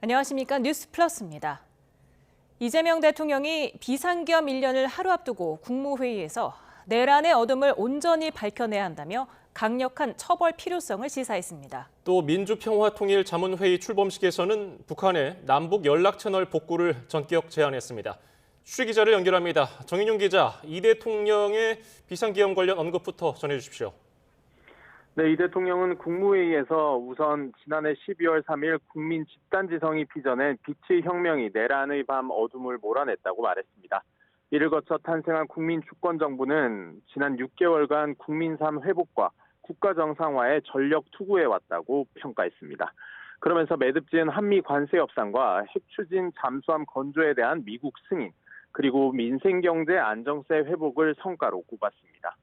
안녕하십니까. 뉴스 플러스입니다. 이재명 대통령이 비상계엄 1년을 하루 앞두고 국무회의에서 내란의 어둠을 온전히 밝혀내야 한다며 강력한 처벌 필요성을 시사했습니다. 또 민주평화통일자문회의 출범식에서는 북한의 남북 연락채널 복구를 전격 제안했습니다. 취재기자를 연결합니다. 정인용 기자, 이 대통령의 비상계엄 관련 언급부터 전해주십시오. 네, 이 대통령은 국무회의에서 우선 지난해 12월 3일 국민 집단지성이 빚어낸 빛의 혁명이 내란의 밤 어둠을 몰아냈다고 말했습니다. 이를 거쳐 탄생한 국민주권정부는 지난 6개월간 국민 삶 회복과 국가 정상화에 전력 투구해왔다고 평가했습니다. 그러면서 매듭지은 한미 관세 협상과 핵 추진 잠수함 건조에 대한 미국 승인, 그리고 민생경제 안정세 회복을 성과로 꼽았습니다.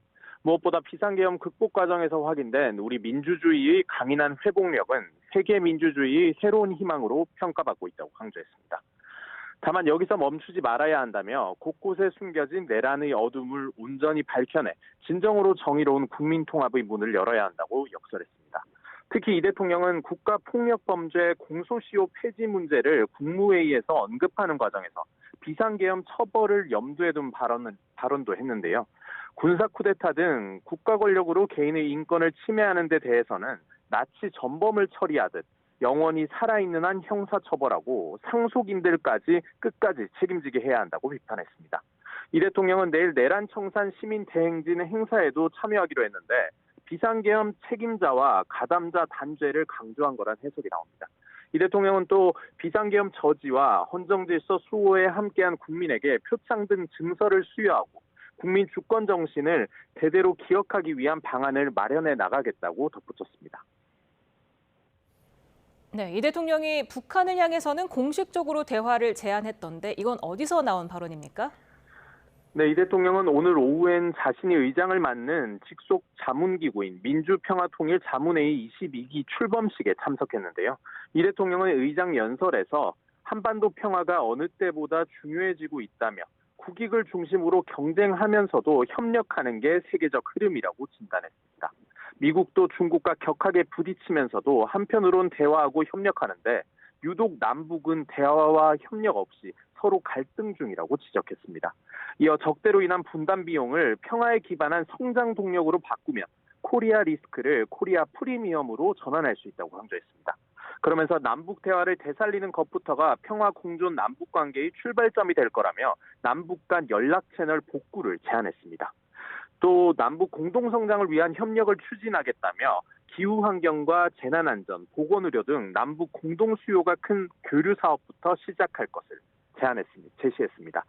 무엇보다 비상계엄 극복 과정에서 확인된 우리 민주주의의 강인한 회복력은 세계 민주주의의 새로운 희망으로 평가받고 있다고 강조했습니다. 다만 여기서 멈추지 말아야 한다며 곳곳에 숨겨진 내란의 어둠을 온전히 밝혀내 진정으로 정의로운 국민통합의 문을 열어야 한다고 역설했습니다. 특히 이 대통령은 국가폭력범죄 공소시효 폐지 문제를 국무회의에서 언급하는 과정에서 비상계엄 처벌을 염두에 둔 발언도 했는데요. 군사 쿠데타 등 국가 권력으로 개인의 인권을 침해하는 데 대해서는 나치 전범을 처리하듯 영원히 살아있는 한 형사처벌하고 상속인들까지 끝까지 책임지게 해야 한다고 비판했습니다. 이 대통령은 내일 내란청산 시민대행진 행사에도 참여하기로 했는데 비상계엄 책임자와 가담자 단죄를 강조한 거란 해석이 나옵니다. 이 대통령은 또 비상계엄 저지와 헌정질서 수호에 함께한 국민에게 표창 등 증서를 수여하고 국민 주권 정신을 대대로 기억하기 위한 방안을 마련해 나가겠다고 덧붙였습니다. 네, 이 대통령이 북한을 향해서는 공식적으로 대화를 제안했던데 이건 어디서 나온 발언입니까? 네, 이 대통령은 오늘 오후엔 자신이 의장을 맡는 직속 자문기구인 민주평화통일자문회의 22기 출범식에 참석했는데요. 이 대통령은 의장 연설에서 한반도 평화가 어느 때보다 중요해지고 있다며 국익을 중심으로 경쟁하면서도 협력하는 게 세계적 흐름이라고 진단했습니다. 미국도 중국과 격하게 부딪히면서도 한편으론 대화하고 협력하는데 유독 남북은 대화와 협력 없이 서로 갈등 중이라고 지적했습니다. 이어 적대로 인한 분담 비용을 평화에 기반한 성장 동력으로 바꾸면 코리아 리스크를 코리아 프리미엄으로 전환할 수 있다고 강조했습니다. 그러면서 남북 대화를 되살리는 것부터가 평화 공존 남북 관계의 출발점이 될 거라며 남북 간 연락 채널 복구를 제안했습니다. 또 남북 공동성장을 위한 협력을 추진하겠다며 기후환경과 재난안전, 보건의료 등 남북 공동수요가 큰 교류 사업부터 시작할 것을 제시했습니다.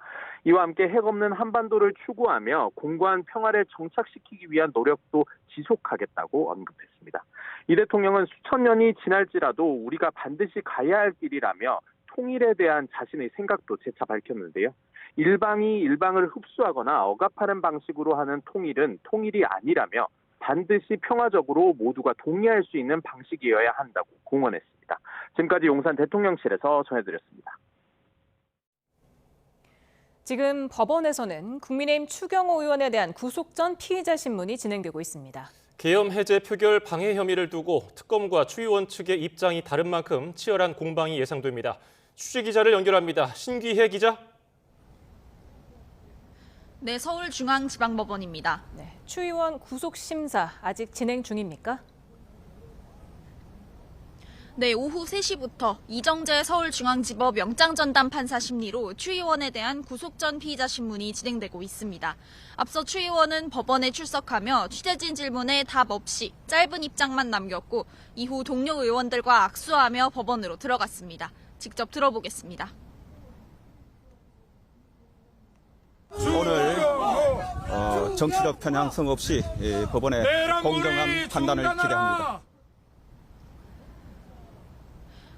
이와 함께 핵 없는 한반도를 추구하며 공고한 평화를 정착시키기 위한 노력도 지속하겠다고 언급했습니다. 이 대통령은 수천 년이 지날지라도 우리가 반드시 가야 할 길이라며 통일에 대한 자신의 생각도 재차 밝혔는데요. 일방이 일방을 흡수하거나 억압하는 방식으로 하는 통일은 통일이 아니라며 반드시 평화적으로 모두가 동의할 수 있는 방식이어야 한다고 공언했습니다. 지금까지 용산 대통령실에서 전해드렸습니다. 지금 법원에서는 국민의힘 추경호 의원에 대한 구속 전 피의자 신문이 진행되고 있습니다. 계엄 해제 표결 방해 혐의를 두고 특검과 추의원 측의 입장이 다른 만큼 치열한 공방이 예상됩니다. 취재기자를 연결합니다. 신기혜 기자. 네, 서울중앙지방법원입니다. 네, 추의원 구속 심사 아직 진행 중입니까? 네, 오후 3시부터 이정재 서울중앙지법 영장전담 판사 심리로 추의원에 대한 구속 전 피의자 신문이 진행되고 있습니다. 앞서 추의원은 법원에 출석하며 취재진 질문에 답 없이 짧은 입장만 남겼고 이후 동료 의원들과 악수하며 법원으로 들어갔습니다. 직접 들어보겠습니다. 오늘 정치적 편향성 없이 법원의 공정한 판단을 기대합니다.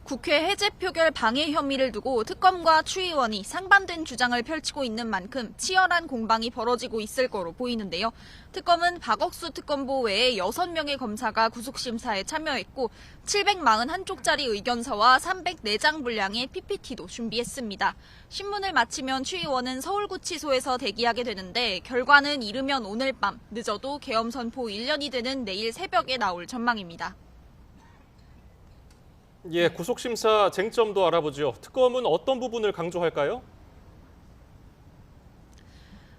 국회 해제 표결 방해 혐의를 두고 특검과 추의원이 상반된 주장을 펼치고 있는 만큼 치열한 공방이 벌어지고 있을 거로 보이는데요. 특검은 박억수 특검보 외에 6명의 검사가 구속심사에 참여했고 741쪽짜리 의견서와 304장 분량의 PPT도 준비했습니다. 신문을 마치면 추의원은 서울구치소에서 대기하게 되는데 결과는 이르면 오늘 밤, 늦어도 계엄 선포 1년이 되는 내일 새벽에 나올 전망입니다. 예, 구속심사 쟁점도 알아보죠. 특검은 어떤 부분을 강조할까요?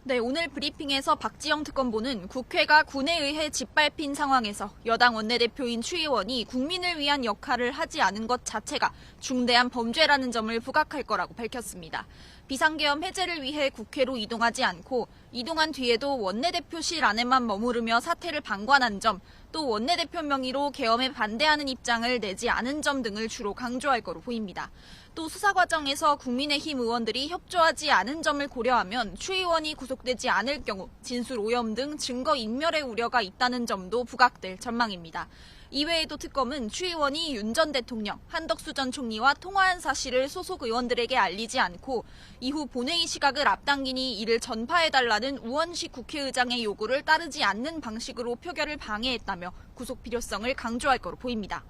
네, 오늘 브리핑에서 박지영 특검보는 국회가 군에 의해 짓밟힌 상황에서 여당 원내대표인 추 의원이 국민을 위한 역할을 하지 않은 것 자체가 중대한 범죄라는 점을 부각할 거라고 밝혔습니다. 비상계엄 해제를 위해 국회로 이동하지 않고 이동한 뒤에도 원내대표실 안에만 머무르며 사태를 방관한 점, 또 원내대표 명의로 계엄에 반대하는 입장을 내지 않은 점 등을 주로 강조할 거로 보입니다. 또 수사 과정에서 국민의힘 의원들이 협조하지 않은 점을 고려하면 추 의원이 구속되지 않을 경우 진술 오염 등 증거 인멸의 우려가 있다는 점도 부각될 전망입니다. 이외에도 특검은 추 의원이 윤 전 대통령, 한덕수 전 총리와 통화한 사실을 소속 의원들에게 알리지 않고 이후 본회의 시각을 앞당기니 이를 전파해달라는 우원식 국회의장의 요구를 따르지 않는 방식으로 표결을 방해했다며 구속 필요성을 강조할 거로 보입니다.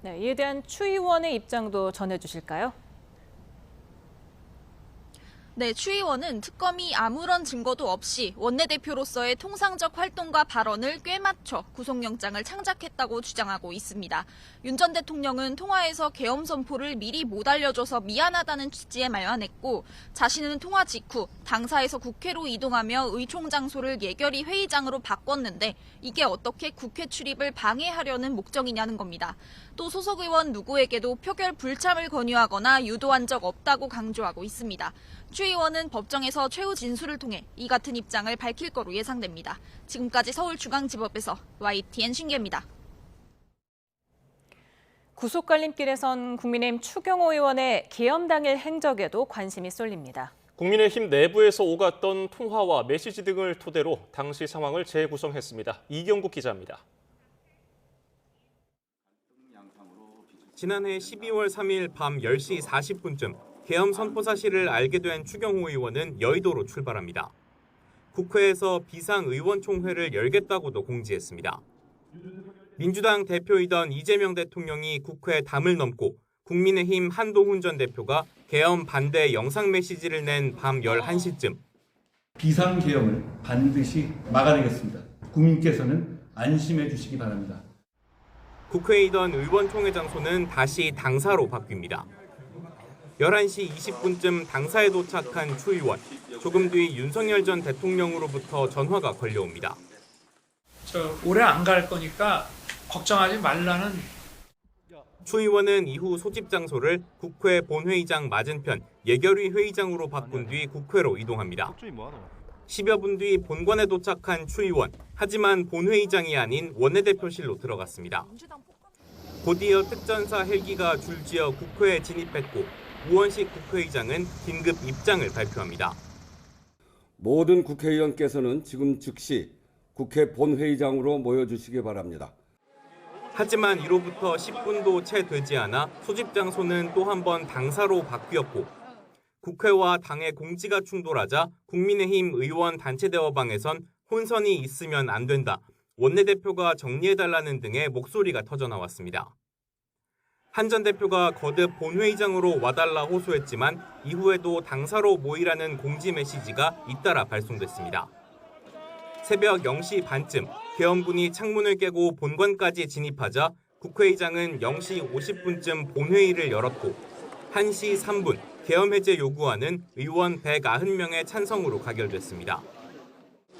네, 이에 대한 추 의원의 입장도 전해주실까요? 네, 추 의원은 특검이 아무런 증거도 없이 원내대표로서의 통상적 활동과 발언을 꿰맞춰 구속영장을 창작했다고 주장하고 있습니다. 윤 전 대통령은 통화에서 계엄 선포를 미리 못 알려줘서 미안하다는 취지의 말만 했고, 자신은 통화 직후 당사에서 국회로 이동하며 의총 장소를 예결위 회의장으로 바꿨는데 이게 어떻게 국회 출입을 방해하려는 목적이냐는 겁니다. 또 소속 의원 누구에게도 표결 불참을 권유하거나 유도한 적 없다고 강조하고 있습니다. 추 의원은 법정에서 최후 진술을 통해 이 같은 입장을 밝힐 거로 예상됩니다. 지금까지 서울중앙지법에서 YTN 신기입니다. 구속갈림길에 선 국민의힘 추경호 의원의 계엄 당일 행적에도 관심이 쏠립니다. 국민의힘 내부에서 오갔던 통화와 메시지 등을 토대로 당시 상황을 재구성했습니다. 이경국 기자입니다. 지난해 12월 3일 밤 10시 40분쯤 계엄 선포 사실을 알게 된 추경호 의원은 여의도로 출발합니다. 국회에서 비상의원총회를 열겠다고도 공지했습니다. 민주당 대표이던 이재명 대통령이 국회 담을 넘고 국민의힘 한동훈 전 대표가 계엄 반대 영상 메시지를 낸 밤 11시쯤 비상계엄을 반드시 막아내겠습니다. 국민께서는 안심해 주시기 바랍니다. 국회이던 의원총회 장소는 다시 당사로 바뀝니다. 11시 20분쯤 당사에 도착한 추 의원. 조금 뒤 윤석열 전 대통령으로부터 전화가 걸려옵니다. 오래 안 갈 거니까 걱정하지 말라는. 추 의원은 이후 소집 장소를 국회 본회의장 맞은편 예결위 회의장으로 바꾼 뒤 국회로 이동합니다. 10여 분 뒤 본관에 도착한 추 의원. 하지만 본회의장이 아닌 원내대표실로 들어갔습니다. 곧이어 특전사 헬기가 줄지어 국회에 진입했고 우원식 국회의장은 긴급 입장을 발표합니다. 모든 국회의원께서는 지금 즉시 국회 본회의장으로 모여주시기 바랍니다. 하지만 이로부터 10분도 채 되지 않아 소집 장소는 또 한 번 당사로 바뀌었고 국회와 당의 공지가 충돌하자 국민의힘 의원 단체 대화방에선 혼선이 있으면 안 된다, 원내대표가 정리해달라는 등의 목소리가 터져나왔습니다. 한 전 대표가 거듭 본회의장으로 와달라 호소했지만 이후에도 당사로 모이라는 공지 메시지가 잇따라 발송됐습니다. 새벽 0시 반쯤 계엄군이 창문을 깨고 본관까지 진입하자 국회의장은 0시 50분쯤 본회의를 열었고 1시 3분 계엄 해제 요구안은 의원 190명의 찬성으로 가결됐습니다.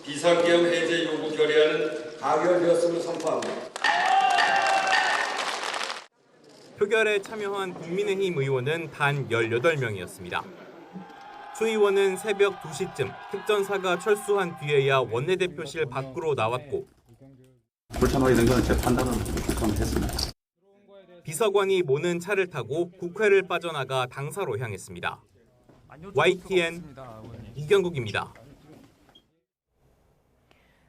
비상계엄 해제 요구 결의안은 가결되었음을 선포합니다. 표결에 참여한 국민의힘 의원은 단 18명이었습니다. 추 의원은 새벽 2시쯤 특전사가 철수한 뒤에야 원내대표실 밖으로 나왔고 불참하게 된 것은 제 판단으로 불참했습니다. 비서관이 모는 차를 타고 국회를 빠져나가 당사로 향했습니다. YTN 이경국입니다.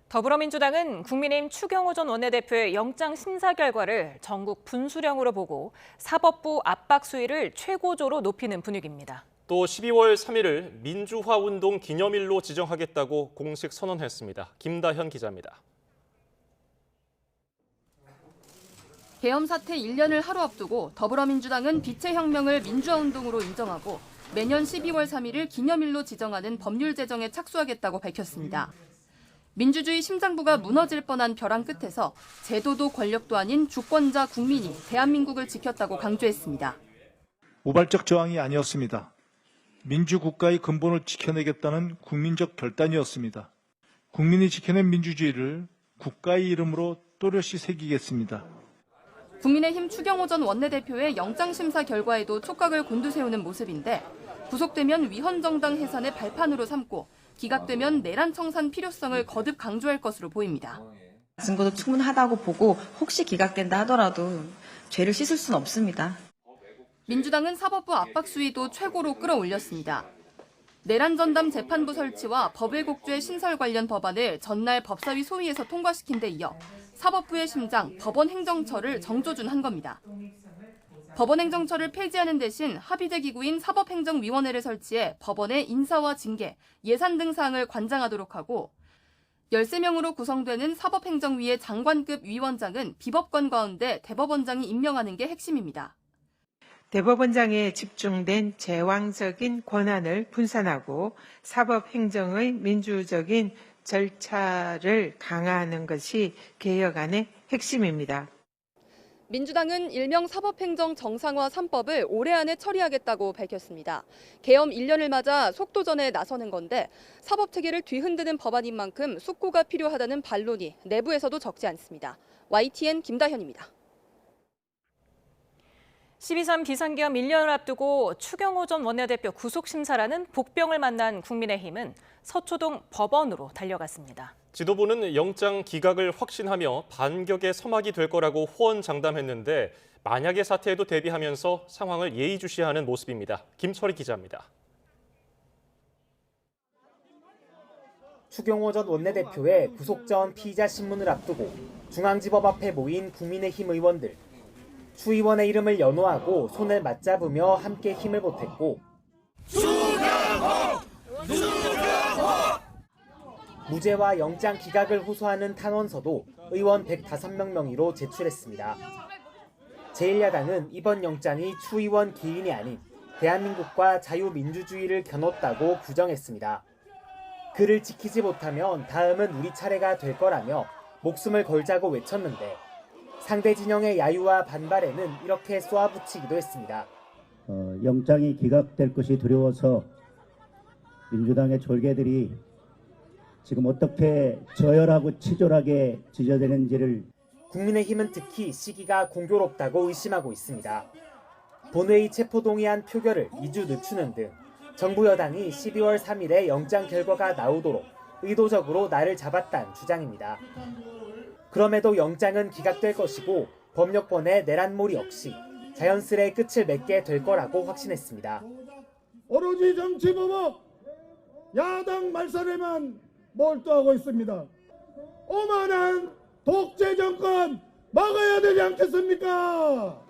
더불어민주당은 국민의힘 추경호 전 원내대표의 영장 심사 결과를 전국 분수령으로 보고 사법부 압박 수위를 최고조로 높이는 분위기입니다. 또 12월 3일을 민주화운동 기념일로 지정하겠다고 공식 선언했습니다. 김다현 기자입니다. 계엄 사태 1년을 하루 앞두고 더불어민주당은 빛의 혁명을 민주화운동으로 인정하고 매년 12월 3일을 기념일로 지정하는 법률 제정에 착수하겠다고 밝혔습니다. 민주주의 심장부가 무너질 뻔한 벼랑 끝에서 제도도 권력도 아닌 주권자 국민이 대한민국을 지켰다고 강조했습니다. 우발적 저항이 아니었습니다. 민주국가의 근본을 지켜내겠다는 국민적 결단이었습니다. 국민이 지켜낸 민주주의를 국가의 이름으로 또렷이 새기겠습니다. 국민의힘 추경호 전 원내대표의 영장심사 결과에도 촉각을 곤두세우는 모습인데 구속되면 위헌정당 해산의 발판으로 삼고 기각되면 내란 청산 필요성을 거듭 강조할 것으로 보입니다. 증거도 충분하다고 보고 혹시 기각된다 하더라도 죄를 씻을 수는 없습니다. 민주당은 사법부 압박 수위도 최고로 끌어올렸습니다. 내란 전담 재판부 설치와 법외국주의 신설 관련 법안을 전날 법사위 소위에서 통과시킨 데 이어 사법부의 심장 법원행정처를 정조준한 겁니다. 법원행정처를 폐지하는 대신 합의제 기구인 사법행정위원회를 설치해 법원의 인사와 징계, 예산 등 사항을 관장하도록 하고 13명으로 구성되는 사법행정위의 장관급 위원장은 비법관 가운데 대법원장이 임명하는 게 핵심입니다. 대법원장에 집중된 제왕적인 권한을 분산하고 사법행정의 민주적인 절차를 강화하는 것이 개혁안의 핵심입니다. 민주당은 일명 사법행정 정상화 3법을 올해 안에 처리하겠다고 밝혔습니다. 계엄 1년을 맞아 속도전에 나서는 건데 사법체계를 뒤흔드는 법안인 만큼 숙고가 필요하다는 반론이 내부에서도 적지 않습니다. YTN 김다현입니다. 12.3 비상계엄 1년을 앞두고 추경호 전 원내대표 구속심사라는 복병을 만난 국민의힘은 서초동 법원으로 달려갔습니다. 지도부는 영장 기각을 확신하며 반격의 서막이 될 거라고 호언장담했는데 만약의 사태에도 대비하면서 상황을 예의주시하는 모습입니다. 김철희 기자입니다. 추경호 전 원내대표의 구속 전 피의자 신문을 앞두고 중앙지법 앞에 모인 국민의힘 의원들. 추 의원의 이름을 연호하고 손을 맞잡으며 함께 힘을 보탰고 무죄와 영장 기각을 호소하는 탄원서도 의원 105명 명의로 제출했습니다. 제1야당은 이번 영장이 추 의원 개인이 아닌 대한민국과 자유민주주의를 겨눴다고 부정했습니다. 그를 지키지 못하면 다음은 우리 차례가 될 거라며 목숨을 걸자고 외쳤는데 상대 진영의 야유와 반발에는 이렇게 쏘아붙이기도 했습니다. 영장이 기각될 것이 두려워서 민주당의 졸개들이 지금 어떻게 저열하고 치졸하게 지저대는지를 국민의힘은 특히 시기가 공교롭다고 의심하고 있습니다. 본회의 체포동의안 표결을 2주 늦추는 등 정부 여당이 12월 3일에 영장 결과가 나오도록 의도적으로 날을 잡았다는 주장입니다. 그럼에도 영장은 기각될 것이고 법력권의 내란몰이 없이 자연스레 끝을 맺게 될 거라고 확신했습니다. 오로지 정치보복, 야당 말살에만 몰두하고 있습니다. 오만한 독재 정권 막아야 되지 않겠습니까?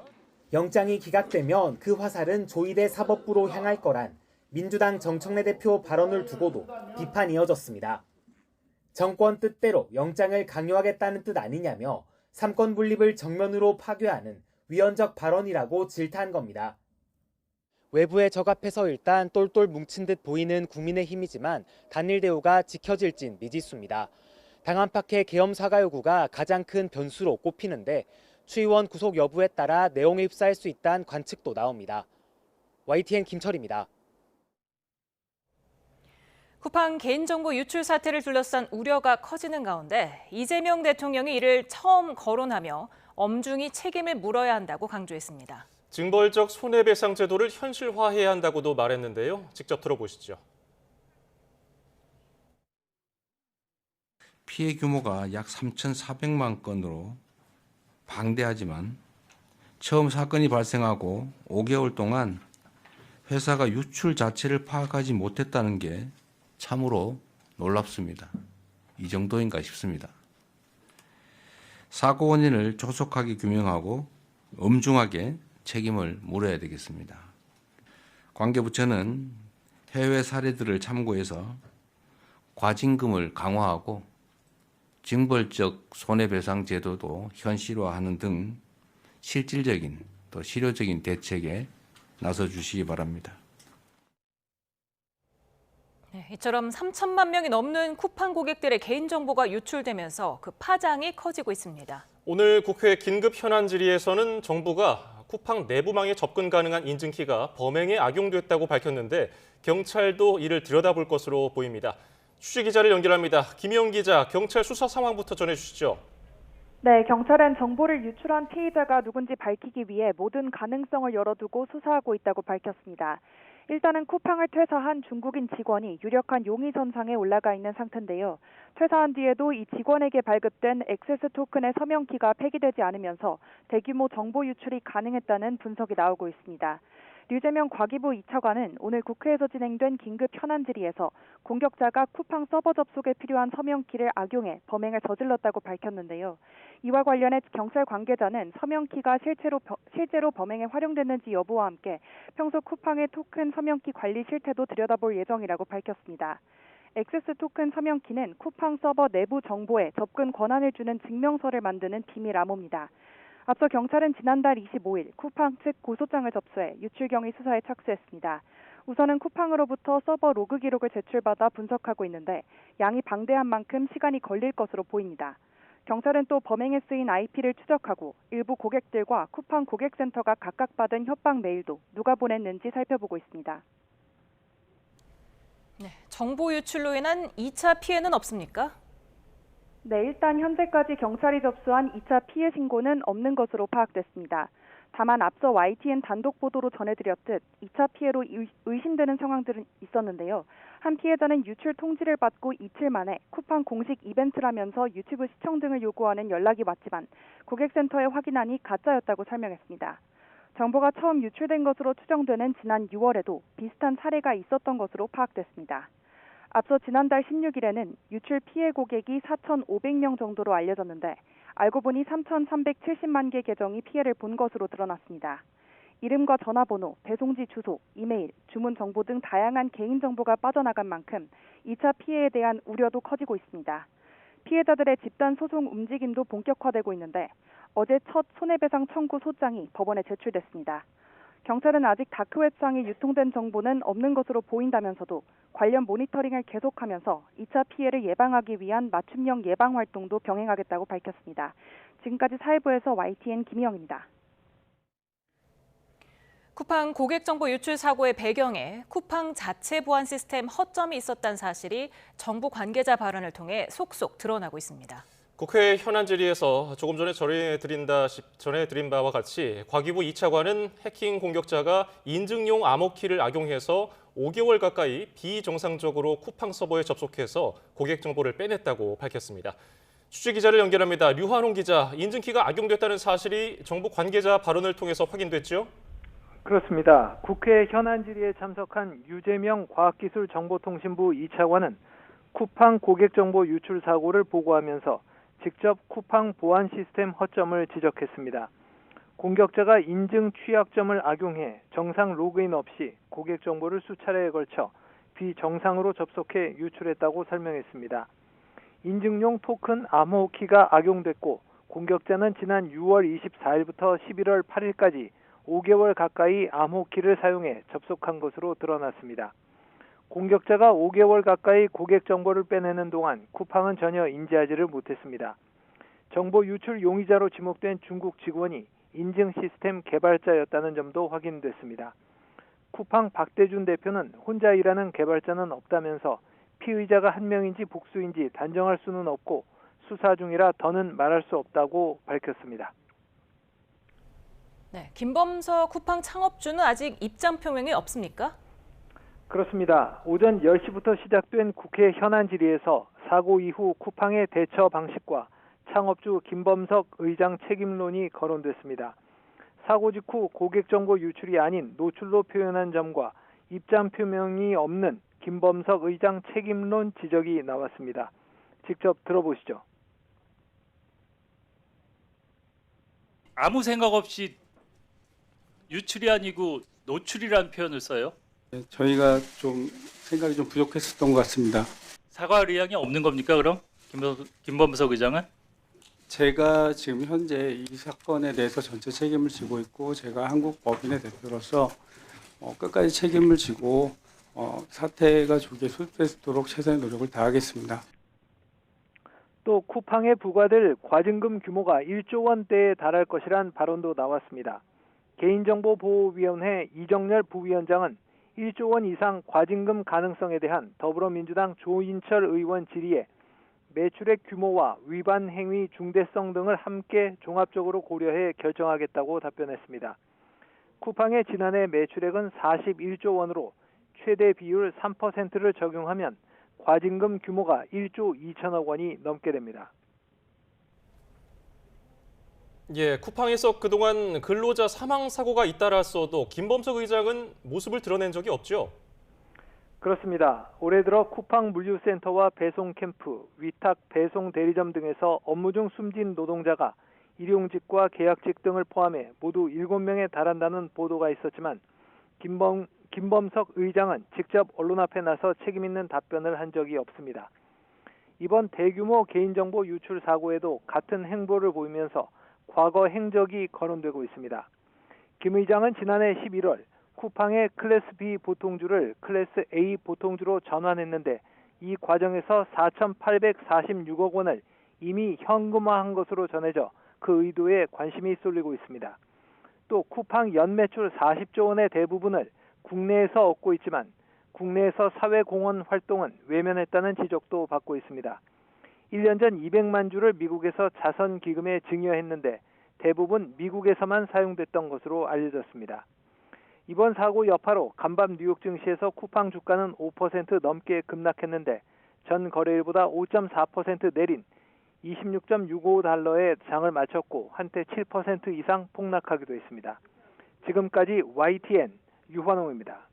영장이 기각되면 그 화살은 조이대 사법부로 향할 거란 민주당 정청래 대표 발언을 두고도 비판이 이어졌습니다. 정권 뜻대로 영장을 강요하겠다는 뜻 아니냐며 삼권 분립을 정면으로 파괴하는 위헌적 발언이라고 질타한 겁니다. 외부에 적합해서 일단 똘똘 뭉친 듯 보이는 국민의힘이지만 단일 대우가 지켜질진 미지수입니다. 당 안팎의 계엄 사과 요구가 가장 큰 변수로 꼽히는데 추 의원 구속 여부에 따라 내용에 휩싸일 수 있다는 관측도 나옵니다. YTN 김철입니다. 쿠팡 개인정보 유출 사태를 둘러싼 우려가 커지는 가운데 이재명 대통령이 이를 처음 거론하며 엄중히 책임을 물어야 한다고 강조했습니다. 징벌적 손해배상 제도를 현실화해야 한다고도 말했는데요. 직접 들어보시죠. 피해 규모가 약 3,400만 건으로 방대하지만 처음 사건이 발생하고 5개월 동안 회사가 유출 자체를 파악하지 못했다는 게 참으로 놀랍습니다. 이 정도인가 싶습니다. 사고 원인을 조속하게 규명하고 엄중하게 책임을 물어야 되겠습니다. 관계부처는 해외 사례들을 참고해서 과징금을 강화하고 징벌적 손해배상 제도도 현실화하는 등 실질적인 또 실효적인 대책에 나서 주시기 바랍니다. 이처럼 3천만 명이 넘는 쿠팡 고객들의 개인정보가 유출되면서 그 파장이 커지고 있습니다. 오늘 국회 긴급 현안 질의에서는 정부가 쿠팡 내부망에 접근 가능한 인증키가 범행에 악용됐다고 밝혔는데 경찰도 이를 들여다볼 것으로 보입니다. 취재 기자를 연결합니다. 김희영 기자, 경찰 수사 상황부터 전해주시죠. 네, 경찰은 정보를 유출한 피의자가 누군지 밝히기 위해 모든 가능성을 열어두고 수사하고 있다고 밝혔습니다. 일단은 쿠팡을 퇴사한 중국인 직원이 유력한 용의 선상에 올라가 있는 상태인데요. 퇴사한 뒤에도 이 직원에게 발급된 액세스 토큰의 서명키가 폐기되지 않으면서 대규모 정보 유출이 가능했다는 분석이 나오고 있습니다. 류재명 과기부 2차관은 오늘 국회에서 진행된 긴급 현안 질의에서 공격자가 쿠팡 서버 접속에 필요한 서명키를 악용해 범행을 저질렀다고 밝혔는데요. 이와 관련해 경찰 관계자는 서명키가 실제로 범행에 활용됐는지 여부와 함께 평소 쿠팡의 토큰 서명키 관리 실태도 들여다볼 예정이라고 밝혔습니다. 액세스 토큰 서명키는 쿠팡 서버 내부 정보에 접근 권한을 주는 증명서를 만드는 비밀 암호입니다. 앞서 경찰은 지난달 25일 쿠팡 측 고소장을 접수해 유출 경위 수사에 착수했습니다. 우선은 쿠팡으로부터 서버 로그 기록을 제출받아 분석하고 있는데 양이 방대한 만큼 시간이 걸릴 것으로 보입니다. 경찰은 또 범행에 쓰인 IP를 추적하고 일부 고객들과 쿠팡 고객센터가 각각 받은 협박 메일도 누가 보냈는지 살펴보고 있습니다. 네, 정보 유출로 인한 2차 피해는 없습니까? 네, 일단 현재까지 경찰이 접수한 2차 피해 신고는 없는 것으로 파악됐습니다. 다만 앞서 YTN 단독 보도로 전해드렸듯 2차 피해로 의심되는 상황들은 있었는데요. 한 피해자는 유출 통지를 받고 이틀 만에 쿠팡 공식 이벤트라면서 유튜브 시청 등을 요구하는 연락이 왔지만 고객센터에 확인하니 가짜였다고 설명했습니다. 정보가 처음 유출된 것으로 추정되는 지난 6월에도 비슷한 사례가 있었던 것으로 파악됐습니다. 앞서 지난달 16일에는 유출 피해 고객이 4,500명 정도로 알려졌는데 알고 보니 3,370만 개 계정이 피해를 본 것으로 드러났습니다. 이름과 전화번호, 배송지 주소, 이메일, 주문 정보 등 다양한 개인정보가 빠져나간 만큼 2차 피해에 대한 우려도 커지고 있습니다. 피해자들의 집단 소송 움직임도 본격화되고 있는데 어제 첫 손해배상 청구 소장이 법원에 제출됐습니다. 경찰은 아직 다크웹상에 유통된 정보는 없는 것으로 보인다면서도 관련 모니터링을 계속하면서 2차 피해를 예방하기 위한 맞춤형 예방 활동도 병행하겠다고 밝혔습니다. 지금까지 사회부에서 YTN 김희영입니다. 쿠팡 고객정보 유출 사고의 배경에 쿠팡 자체 보안 시스템 허점이 있었다는 사실이 정부 관계자 발언을 통해 속속 드러나고 있습니다. 국회 현안 질의에서 조금 전에 전해드린 바와 같이 과기부 2차관은 해킹 공격자가 인증용 암호키를 악용해서 5개월 가까이 비정상적으로 쿠팡 서버에 접속해서 고객 정보를 빼냈다고 밝혔습니다. 취재 기자를 연결합니다. 류환홍 기자, 인증키가 악용됐다는 사실이 정부 관계자 발언을 통해서 확인됐죠? 그렇습니다. 국회 현안 질의에 참석한 유재명 과학기술정보통신부 2차관은 쿠팡 고객정보 유출 사고를 보고하면서 직접 쿠팡 보안 시스템 허점을 지적했습니다. 공격자가 인증 취약점을 악용해 정상 로그인 없이 고객 정보를 수차례에 걸쳐 비정상으로 접속해 유출했다고 설명했습니다. 인증용 토큰 암호키가 악용됐고 공격자는 지난 6월 24일부터 11월 8일까지 5개월 가까이 암호키를 사용해 접속한 것으로 드러났습니다. 공격자가 5개월 가까이 고객 정보를 빼내는 동안 쿠팡은 전혀 인지하지를 못했습니다. 정보 유출 용의자로 지목된 중국 직원이 인증 시스템 개발자였다는 점도 확인됐습니다. 쿠팡 박대준 대표는 혼자 일하는 개발자는 없다면서 피의자가 한 명인지 복수인지 단정할 수는 없고 수사 중이라 더는 말할 수 없다고 밝혔습니다. 네, 김범석 쿠팡 창업주는 아직 입장 표명이 없습니까? 그렇습니다. 오전 10시부터 시작된 국회 현안 질의에서 사고 이후 쿠팡의 대처 방식과 창업주 김범석 의장 책임론이 거론됐습니다. 사고 직후 고객 정보 유출이 아닌 노출로 표현한 점과 입장 표명이 없는 김범석 의장 책임론 지적이 나왔습니다. 직접 들어보시죠. 아무 생각 없이 유출이 아니고 노출이라는 표현을 써요? 저희가 좀 생각이 좀 부족했었던 것 같습니다. 사과할 의향이 없는 겁니까 그럼? 김범석 의장은? 제가 지금 현재 이 사건에 대해서 전체 책임을 지고 있고 제가 한국 법인의 대표로서 끝까지 책임을 지고 사태가 조기에 수습될 수 있도록 최선의 노력을 다하겠습니다. 또 쿠팡에 부과될 과징금 규모가 1조 원대에 달할 것이란 발언도 나왔습니다. 개인정보보호위원회 이정렬 부위원장은 1조 원 이상 과징금 가능성에 대한 더불어민주당 조인철 의원 질의에 매출액 규모와 위반 행위 중대성 등을 함께 종합적으로 고려해 결정하겠다고 답변했습니다. 쿠팡의 지난해 매출액은 41조 원으로 최대 비율 3%를 적용하면 과징금 규모가 1조 2천억 원이 넘게 됩니다. 예, 쿠팡에서 그동안 근로자 사망 사고가 잇따랐어도 김범석 의장은 모습을 드러낸 적이 없죠? 그렇습니다. 올해 들어 쿠팡 물류센터와 배송 캠프, 위탁 배송 대리점 등에서 업무 중 숨진 노동자가 일용직과 계약직 등을 포함해 모두 7명에 달한다는 보도가 있었지만 김범석 의장은 직접 언론 앞에 나서 책임 있는 답변을 한 적이 없습니다. 이번 대규모 개인정보 유출 사고에도 같은 행보를 보이면서 과거 행적이 거론되고 있습니다. 김 의장은 지난해 11월 쿠팡의 클래스 B 보통주를 클래스 A 보통주로 전환했는데 이 과정에서 4,846억 원을 이미 현금화한 것으로 전해져 그 의도에 관심이 쏠리고 있습니다. 또 쿠팡 연매출 40조 원의 대부분을 국내에서 얻고 있지만 국내에서 사회공헌 활동은 외면했다는 지적도 받고 있습니다. 1년 전 200만 주를 미국에서 자선기금에 증여했는데 대부분 미국에서만 사용됐던 것으로 알려졌습니다. 이번 사고 여파로 간밤 뉴욕 증시에서 쿠팡 주가는 5% 넘게 급락했는데 전 거래일보다 5.4% 내린 26.65달러에 장을 마쳤고 한때 7% 이상 폭락하기도 했습니다. 지금까지 YTN 유환홍입니다.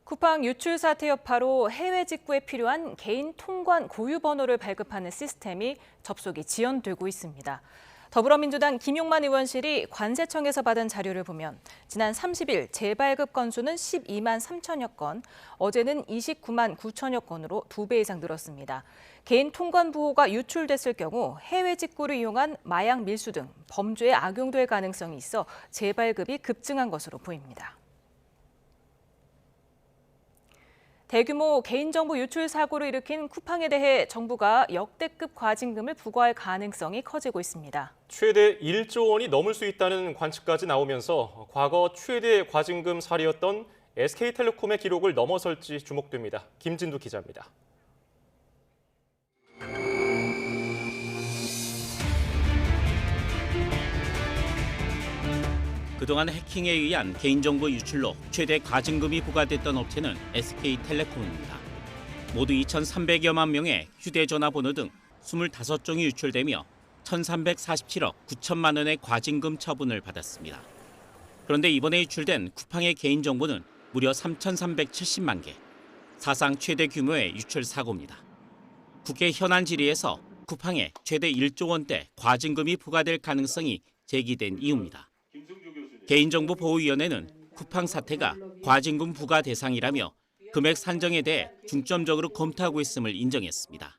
쿠팡 유출 사태 여파로 해외 직구에 필요한 개인 통관 고유 번호를 발급하는 시스템이 접속이 지연되고 있습니다. 더불어민주당 김용만 의원실이 관세청에서 받은 자료를 보면 지난 30일 재발급 건수는 12만 3천여 건, 어제는 29만 9천여 건으로 2배 이상 늘었습니다. 개인 통관 부호가 유출됐을 경우 해외 직구를 이용한 마약 밀수 등 범죄에 악용될 가능성이 있어 재발급이 급증한 것으로 보입니다. 대규모 개인정보 유출 사고를 일으킨 쿠팡에 대해 정부가 역대급 과징금을 부과할 가능성이 커지고 있습니다. 최대 1조 원이 넘을 수 있다는 관측까지 나오면서 과거 최대 과징금 사례였던 SK텔레콤의 기록을 넘어설지 주목됩니다. 김진두 기자입니다. 그동안 해킹에 의한 개인정보 유출로 최대 과징금이 부과됐던 업체는 SK텔레콤입니다. 모두 2,300여만 명의 휴대전화 번호 등 25종이 유출되며 1,347억 9천만 원의 과징금 처분을 받았습니다. 그런데 이번에 유출된 쿠팡의 개인정보는 무려 3,370만 개, 사상 최대 규모의 유출 사고입니다. 국회 현안 질의에서 쿠팡에 최대 1조 원대 과징금이 부과될 가능성이 제기된 이유입니다. 개인정보보호위원회는 쿠팡 사태가 과징금 부과 대상이라며 금액 산정에 대해 중점적으로 검토하고 있음을 인정했습니다.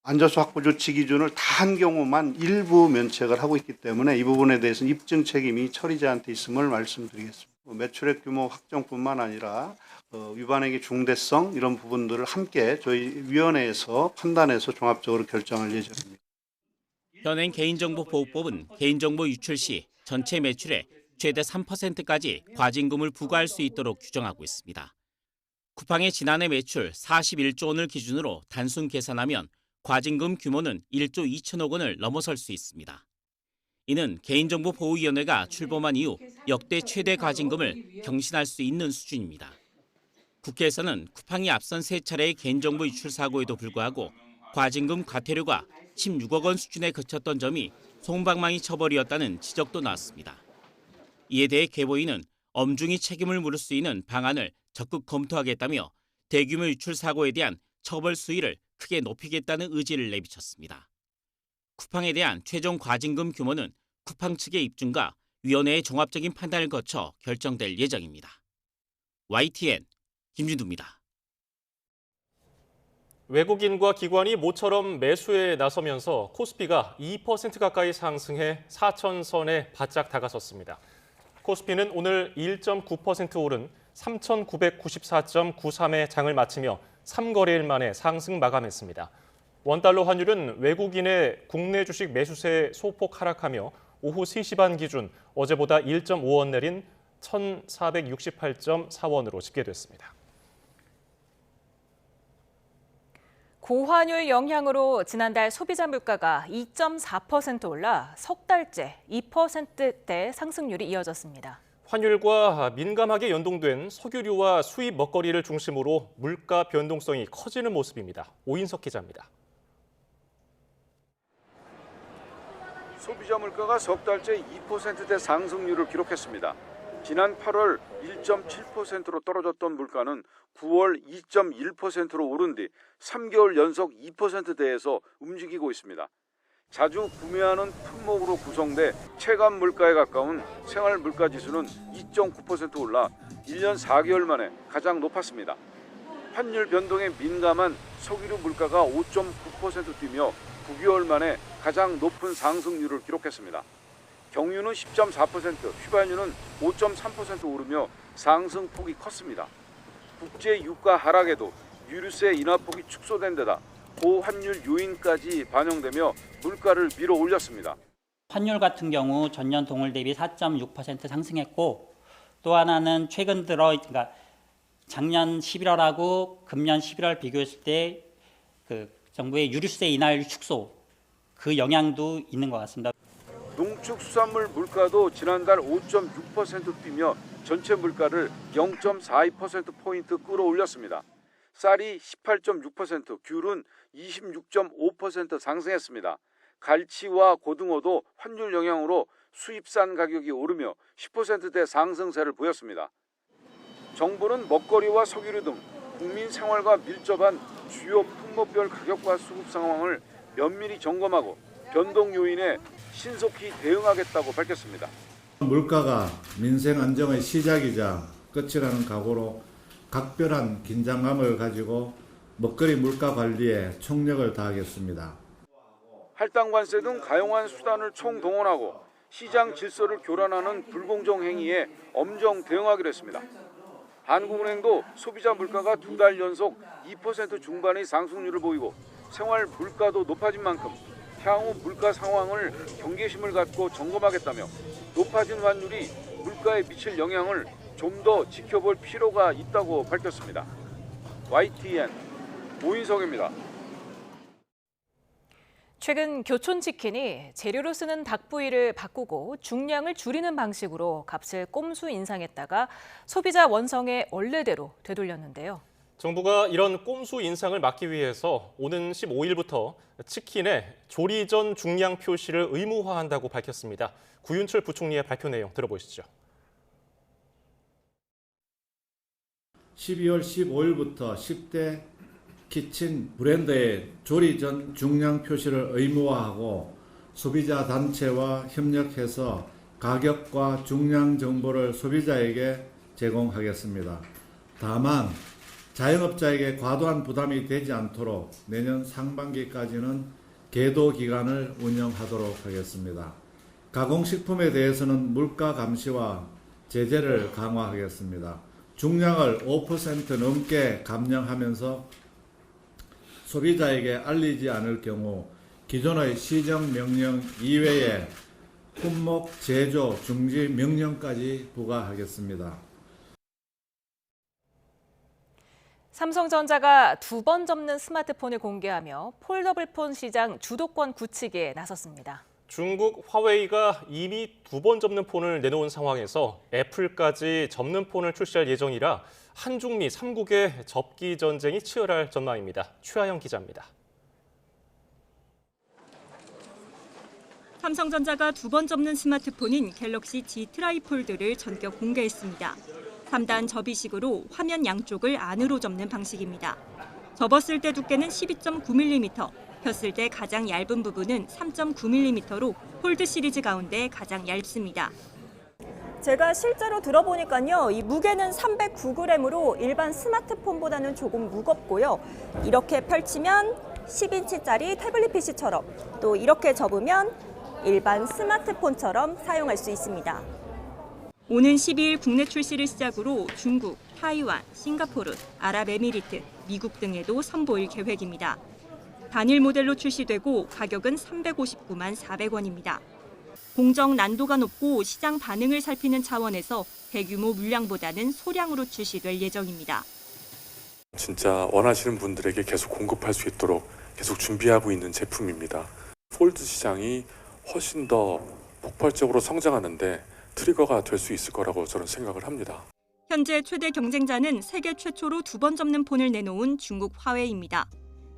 안전수 확보 조치 기준을 다 한 경우만 일부 면책을 하고 있기 때문에 이 부분에 대해서는 입증 책임이 처리자한테 있음을 말씀드리겠습니다. 매출액 규모 확정뿐만 아니라 위반행위 중대성 이런 부분들을 함께 저희 위원회에서 판단해서 종합적으로 결정할 예정입니다. 현행 개인정보보호법은 개인정보 유출 시 전체 매출의 최대 3%까지 과징금을 부과할 수 있도록 규정하고 있습니다. 쿠팡의 지난해 매출 41조 원을 기준으로 단순 계산하면 과징금 규모는 1조 2천억 원을 넘어설 수 있습니다. 이는 개인정보보호위원회가 출범한 이후 역대 최대 과징금을 경신할 수 있는 수준입니다. 국회에서는 쿠팡이 앞선 3차례의 개인정보 유출 사고에도 불구하고 과징금 과태료가 16억 원 수준에 그쳤던 점이 솜방망이 처벌이었다는 지적도 나왔습니다. 이에 대해 개보인은 엄중히 책임을 물을 수 있는 방안을 적극 검토하겠다며 대규모 유출 사고에 대한 처벌 수위를 크게 높이겠다는 의지를 내비쳤습니다. 쿠팡에 대한 최종 과징금 규모는 쿠팡 측의 입증과 위원회의 종합적인 판단을 거쳐 결정될 예정입니다. YTN 김준두입니다. 외국인과 기관이 모처럼 매수에 나서면서 코스피가 2% 가까이 상승해 4,000선에 바짝 다가섰습니다. 코스피는 오늘 1.9% 오른 3,994.93의 장을 마치며 3거래일 만에 상승 마감했습니다. 원달러 환율은 외국인의 국내 주식 매수세에 소폭 하락하며 오후 3시 반 기준 어제보다 1.5원 내린 1,468.4원으로 집계됐습니다. 고환율 영향으로 지난달 소비자 물가가 2.4% 올라 석 달째 2%대 상승률이 이어졌습니다. 환율과 민감하게 연동된 석유류와 수입 먹거리를 중심으로 물가 변동성이 커지는 모습입니다. 오인석 기자입니다. 소비자 물가가 석 달째 2%대 상승률을 기록했습니다. 지난 8월 1.7%로 떨어졌던 물가는 9월 2.1%로 오른 뒤 3개월 연속 2%대에서 움직이고 있습니다. 자주 구매하는 품목으로 구성돼 체감 물가에 가까운 생활 물가 지수는 2.9% 올라 1년 4개월 만에 가장 높았습니다. 환율 변동에 민감한 석유류 물가가 5.9% 뛰며 9개월 만에 가장 높은 상승률을 기록했습니다. 경유는 10.4%, 휘발유는 5.3% 오르며 상승폭이 컸습니다. 국제 유가 하락에도 유류세 인하폭이 축소된 데다 고환율 요인까지 반영되며 물가를 밀어 올렸습니다. 환율 같은 경우 전년 동월 대비 4.6% 상승했고, 또 하나는 최근 들어 그러니까 작년 11월하고 금년 11월 비교했을 때 그 정부의 유류세 인하율 축소 그 영향도 있는 것 같습니다. 농축수산물 물가도 지난달 5.6% 뛰며 전체 물가를 0.42%포인트 끌어올렸습니다. 쌀이 18.6%, 귤은 26.5% 상승했습니다. 갈치와 고등어도 환율 영향으로 수입산 가격이 오르며 10%대 상승세를 보였습니다. 정부는 먹거리와 석유류 등 국민 생활과 밀접한 주요 품목별 가격과 수급 상황을 면밀히 점검하고 변동 요인에 신속히 대응하겠다고 밝혔습니다. 물가가 민생 안정의 시작이자 끝이라는 각오로 각별한 긴장감을 가지고 먹거리 물가 관리에 총력을 다하겠습니다. 할당 관세 등 가용한 수단을 총동원하고 시장 질서를 교란하는 불공정 행위에 엄정 대응하기로 했습니다. 한국은행도 소비자 물가가 2달 연속 2% 중반의 상승률을 보이고 생활 물가도 높아진 만큼 향후 물가 상황을 경계심을 갖고 점검하겠다며 높아진 환율이 물가에 미칠 영향을 좀 더 지켜볼 필요가 있다고 밝혔습니다. YTN 오인석입니다. 최근 교촌치킨이 재료로 쓰는 닭 부위를 바꾸고 중량을 줄이는 방식으로 값을 꼼수 인상했다가 소비자 원성의 원래대로 되돌렸는데요. 정부가 이런 꼼수 인상을 막기 위해서 오는 15일부터 치킨의 조리 전 중량 표시를 의무화한다고 밝혔습니다. 구윤철 부총리의 발표 내용 들어보시죠. 12월 15일부터 10대 키친 브랜드의 조리 전 중량 표시를 의무화하고 소비자 단체와 협력해서 가격과 중량 정보를 소비자에게 제공하겠습니다. 다만 자영업자에게 과도한 부담이 되지 않도록 내년 상반기까지는 계도 기간을 운영하도록 하겠습니다. 가공식품에 대해서는 물가 감시와 제재를 강화하겠습니다. 중량을 5% 넘게 감량하면서 소비자에게 알리지 않을 경우 기존의 시정 명령 이외에 품목 제조 중지 명령까지 부과하겠습니다. 삼성전자가 2번 접는 스마트폰을 공개하며 폴더블폰 시장 주도권 굳히기에 나섰습니다. 중국 화웨이가 이미 2번 접는 폰을 내놓은 상황에서 애플까지 접는 폰을 출시할 예정이라 한중미 3국의 접기 전쟁이 치열할 전망입니다. 최하영 기자입니다. 삼성전자가 2번 접는 스마트폰인 갤럭시 G 트라이폴드를 전격 공개했습니다. 3단 접이식으로 화면 양쪽을 안으로 접는 방식입니다. 접었을 때 두께는 12.9mm, 폈을 때 가장 얇은 부분은 3.9mm로 폴드 시리즈 가운데 가장 얇습니다. 제가 실제로 들어보니까요, 이 무게는 309g으로 일반 스마트폰보다는 조금 무겁고요. 이렇게 펼치면 10인치짜리 태블릿 PC처럼, 또 이렇게 접으면 일반 스마트폰처럼 사용할 수 있습니다. 오는 12일 국내 출시를 시작으로 중국, 타이완, 싱가포르, 아랍에미리트, 미국 등에도 선보일 계획입니다. 단일 모델로 출시되고 가격은 359만 400원입니다. 공정 난도가 높고 시장 반응을 살피는 차원에서 대규모 물량보다는 소량으로 출시될 예정입니다. 진짜 원하시는 분들에게 계속 공급할 수 있도록 계속 준비하고 있는 제품입니다. 폴드 시장이 훨씬 더 폭발적으로 성장하는데 트리거가 될 수 있을 거라고 저는 생각을 합니다. 현재 최대 경쟁자는 세계 최초로 2번 접는 폰을 내놓은 중국 화웨이입니다.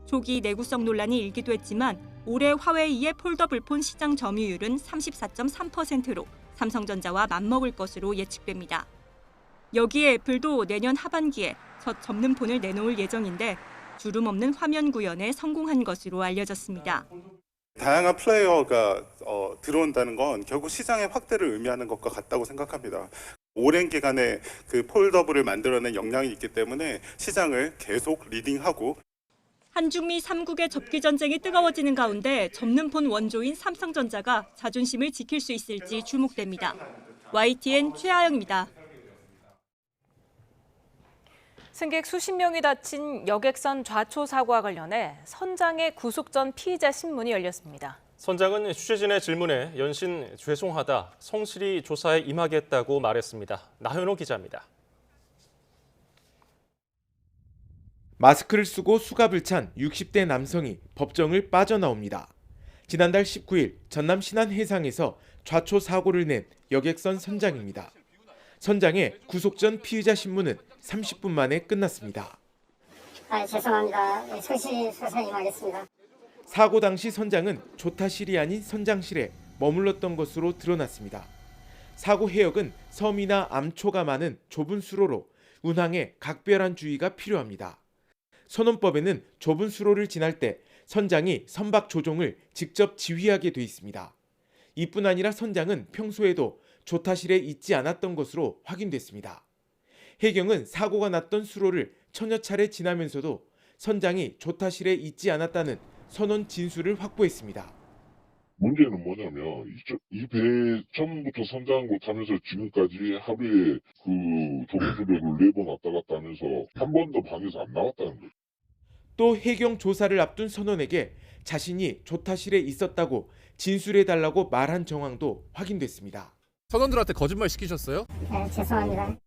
초기 내구성 논란이 일기도 했지만 올해 화웨이의 폴더블 폰 시장 점유율은 34.3%로 삼성전자와 맞먹을 것으로 예측됩니다. 여기에 애플도 내년 하반기에 첫 접는 폰을 내놓을 예정인데 주름 없는 화면 구현에 성공한 것으로 알려졌습니다. 다양한 플레이어가 들어온다는 건 결국 시장의 확대를 의미하는 것과 같다고 생각합니다. 오랜 기간에 그 폴더블을 만들어낸 역량이 있기 때문에 시장을 계속 리딩하고 한중미 3국의 접기 전쟁이 뜨거워지는 가운데 접는 폰 원조인 삼성전자가 자존심을 지킬 수 있을지 주목됩니다. YTN 최하영입니다. 승객 수십 명이 다친 여객선 좌초 사고와 관련해 선장의 구속 전 피의자 신문이 열렸습니다. 선장은 취재진의 질문에 연신 죄송하다, 성실히 조사에 임하겠다고 말했습니다. 나현호 기자입니다. 마스크를 쓰고 수갑을 찬 60대 남성이 법정을 빠져나옵니다. 지난달 19일 전남 신안 해상에서 좌초 사고를 낸 여객선 선장입니다. 선장의 구속 전 피의자 신문은 30분 만에 끝났습니다. 죄송합니다. 성실히 조사에 임하겠습니다. 사고 당시 선장은 조타실이 아닌 선장실에 머물렀던 것으로 드러났습니다. 사고 해역은 섬이나 암초가 많은 좁은 수로로 운항에 각별한 주의가 필요합니다. 선원법에는 좁은 수로를 지날 때 선장이 선박 조종을 직접 지휘하게 돼 있습니다. 이뿐 아니라 선장은 평소에도 조타실에 있지 않았던 것으로 확인됐습니다. 해경은 사고가 났던 수로를 천여 차례 지나면서도 선장이 조타실에 있지 않았다는 선원 진술을 확보했습니다. 문제는 뭐냐면 이 배 처음부터 선장으로 타면서 지금까지 하루에 그 좁은 수로를 4번 왔다 갔다 하면서 한 번도 방에서 안 나왔다는 거죠. 또 해경 조사를 앞둔 선원에게 자신이 조타실에 있었다고 진술해달라고 말한 정황도 확인됐습니다. 선원들한테 거짓말 시키셨어요? 네, 죄송합니다.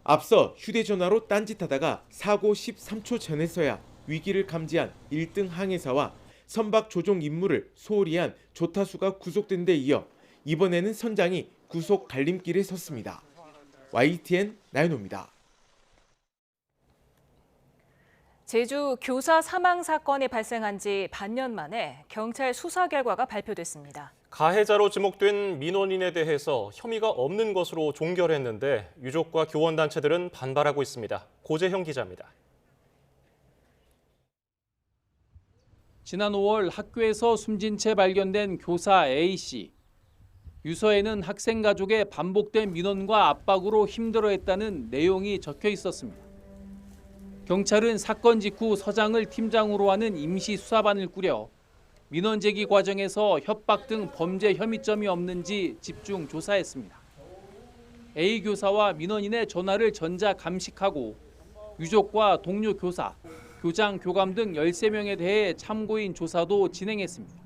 앞서 휴대전화로 딴짓하다가 사고 13초 전에서야 위기를 감지한 1등 항해사와 선박 조종 임무를 소홀히 한 조타수가 구속된 데 이어 이번에는 선장이 구속 갈림길에 섰습니다. YTN 나연호입니다. 제주 교사 사망 사건이 발생한 지 반년 만에 경찰 수사 결과가 발표됐습니다. 가해자로 지목된 민원인에 대해서 혐의가 없는 것으로 종결했는데 유족과 교원단체들은 반발하고 있습니다. 고재형 기자입니다. 지난 5월 학교에서 숨진 채 발견된 교사 A씨. 유서에는 학생 가족의 반복된 민원과 압박으로 힘들어했다는 내용이 적혀 있었습니다. 경찰은 사건 직후 서장을 팀장으로 하는 임시 수사반을 꾸려 민원 제기 과정에서 협박 등 범죄 혐의점이 없는지 집중 조사했습니다. A 교사와 민원인의 전화를 전자 감식하고 유족과 동료 교사, 교장, 교감 등 13명에 대해 참고인 조사도 진행했습니다.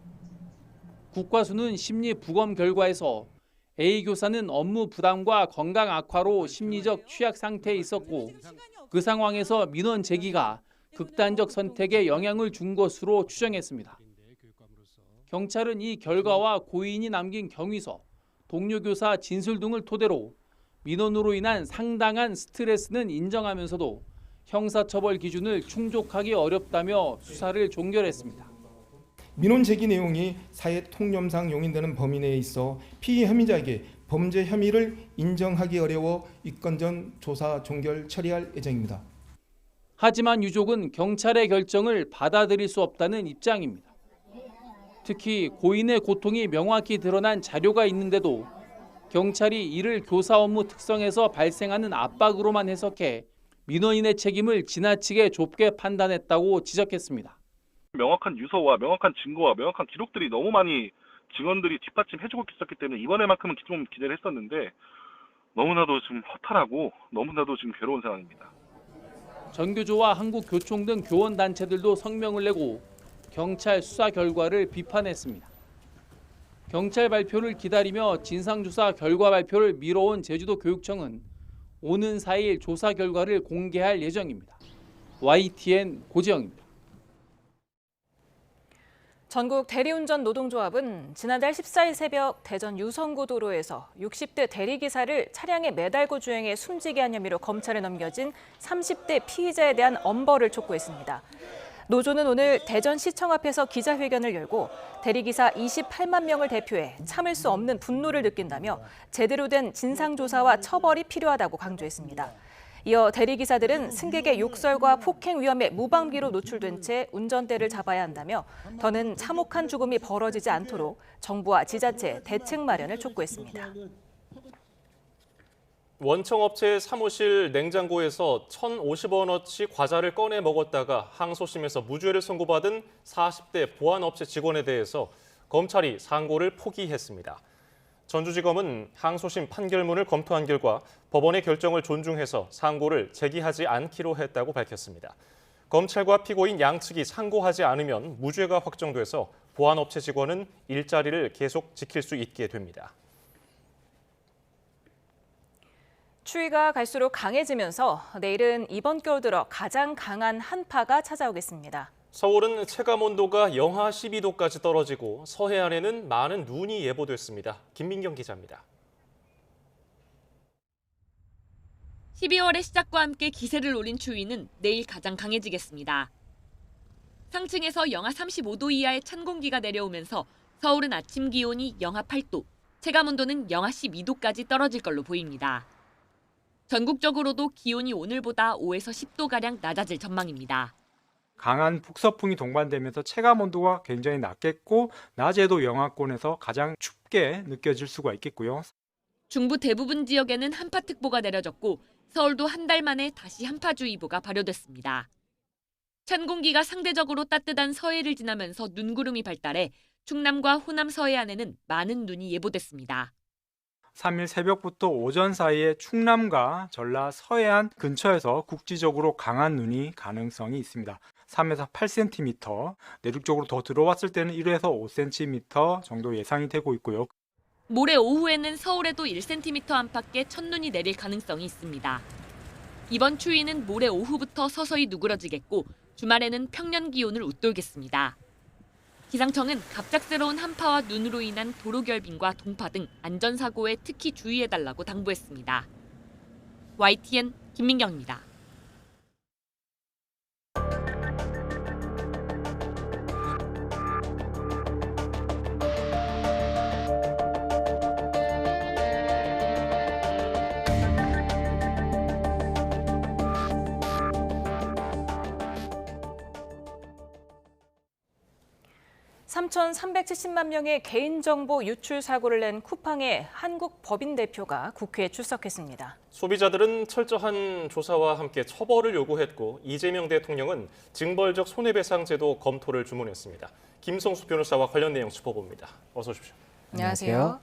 국과수는 심리 부검 결과에서 A 교사는 업무 부담과 건강 악화로 심리적 취약 상태에 있었고 그 상황에서 민원 제기가 극단적 선택에 영향을 준 것으로 추정했습니다. 경찰은 이 결과와 고인이 남긴 경위서, 동료 교사 진술 등을 토대로 민원으로 인한 상당한 스트레스는 인정하면서도 형사처벌 기준을 충족하기 어렵다며 수사를 종결했습니다. 민원 제기 내용이 사회 통념상 용인되는 범위 내에 있어 피의 혐의자에게 범죄 혐의를 인정하기 어려워 입건전 조사 종결 처리할 예정입니다. 하지만 유족은 경찰의 결정을 받아들일 수 없다는 입장입니다. 특히 고인의 고통이 명확히 드러난 자료가 있는데도 경찰이 이를 교사 업무 특성에서 발생하는 압박으로만 해석해 민원인의 책임을 지나치게 좁게 판단했다고 지적했습니다. 명확한 유서와 명확한 증거와 명확한 기록들이 너무 많이 증언들이 뒷받침해주고 있었기 때문에 이번에만큼은 좀 기대를 했었는데 너무나도 지금 허탈하고 너무나도 지금 괴로운 상황입니다. 전교조와 한국교총 등 교원단체들도 성명을 내고 경찰 수사 결과를 비판했습니다. 경찰 발표를 기다리며 진상조사 결과 발표를 미뤄온 제주도교육청은 오는 4일 조사 결과를 공개할 예정입니다. YTN 고지영입니다. 전국 대리운전 노동조합은 지난달 14일 새벽 대전 유성고도로에서 60대 대리기사를 차량에 매달고 주행해 숨지게 한 혐의로 검찰에 넘겨진 30대 피의자에 대한 엄벌을 촉구했습니다. 노조는 오늘 대전시청 앞에서 기자회견을 열고 대리기사 28만 명을 대표해 참을 수 없는 분노를 느낀다며 제대로 된 진상조사와 처벌이 필요하다고 강조했습니다. 이어 대리기사들은 승객의 욕설과 폭행 위험에 무방비로 노출된 채 운전대를 잡아야 한다며 더는 참혹한 죽음이 벌어지지 않도록 정부와 지자체 대책 마련을 촉구했습니다. 원청업체 사무실 냉장고에서 1,050원어치 과자를 꺼내 먹었다가 항소심에서 무죄를 선고받은 40대 보안업체 직원에 대해서 검찰이 상고를 포기했습니다. 전주지검은 항소심 판결문을 검토한 결과 법원의 결정을 존중해서 상고를 제기하지 않기로 했다고 밝혔습니다. 검찰과 피고인 양측이 상고하지 않으면 무죄가 확정돼서 보안업체 직원은 일자리를 계속 지킬 수 있게 됩니다. 추위가 갈수록 강해지면서 내일은 이번 겨울 들어 가장 강한 한파가 찾아오겠습니다. 서울은 체감온도가 영하 12도까지 떨어지고 서해안에는 많은 눈이 예보됐습니다. 김민경 기자입니다. 12월의 시작과 함께 기세를 올린 추위는 내일 가장 강해지겠습니다. 상층에서 영하 35도 이하의 찬 공기가 내려오면서 서울은 아침 기온이 영하 8도, 체감온도는 영하 12도까지 떨어질 걸로 보입니다. 전국적으로도 기온이 오늘보다 5에서 10도가량 낮아질 전망입니다. 강한 북서풍이 동반되면서 체감 온도가 굉장히 낮겠고 낮에도 영하권에서 가장 춥게 느껴질 수가 있겠고요. 중부 대부분 지역에는 한파특보가 내려졌고 서울도 한 달 만에 다시 한파주의보가 발효됐습니다. 찬 공기가 상대적으로 따뜻한 서해를 지나면서 눈구름이 발달해 충남과 호남 서해안에는 많은 눈이 예보됐습니다. 3일 새벽부터 오전 사이에 충남과 전라 서해안 근처에서 국지적으로 강한 눈이 가능성이 있습니다. 3에서 8cm, 내륙적으로 더 들어왔을 때는 1에서 5cm 정도 예상이 되고 있고요. 모레 오후에는 서울에도 1cm 안팎의 첫눈이 내릴 가능성이 있습니다. 이번 추위는 모레 오후부터 서서히 누그러지겠고 주말에는 평년 기온을 웃돌겠습니다. 기상청은 갑작스러운 한파와 눈으로 인한 도로 결빙과 동파 등 안전사고에 특히 주의해달라고 당부했습니다. YTN 김민경입니다. (3,370만) 명의 개인정보 유출 사고를 낸 쿠팡의 한국 법인 대표가 국회에 출석했습니다. 소비자들은 철저한 조사와 함께 처벌을 요구했고 이재명 대통령은 징벌적 손해배상 제도 검토를 주문했습니다. 김성수 변호사와 관련 내용 짚어봅니다. 어서 오십시오. 안녕하세요.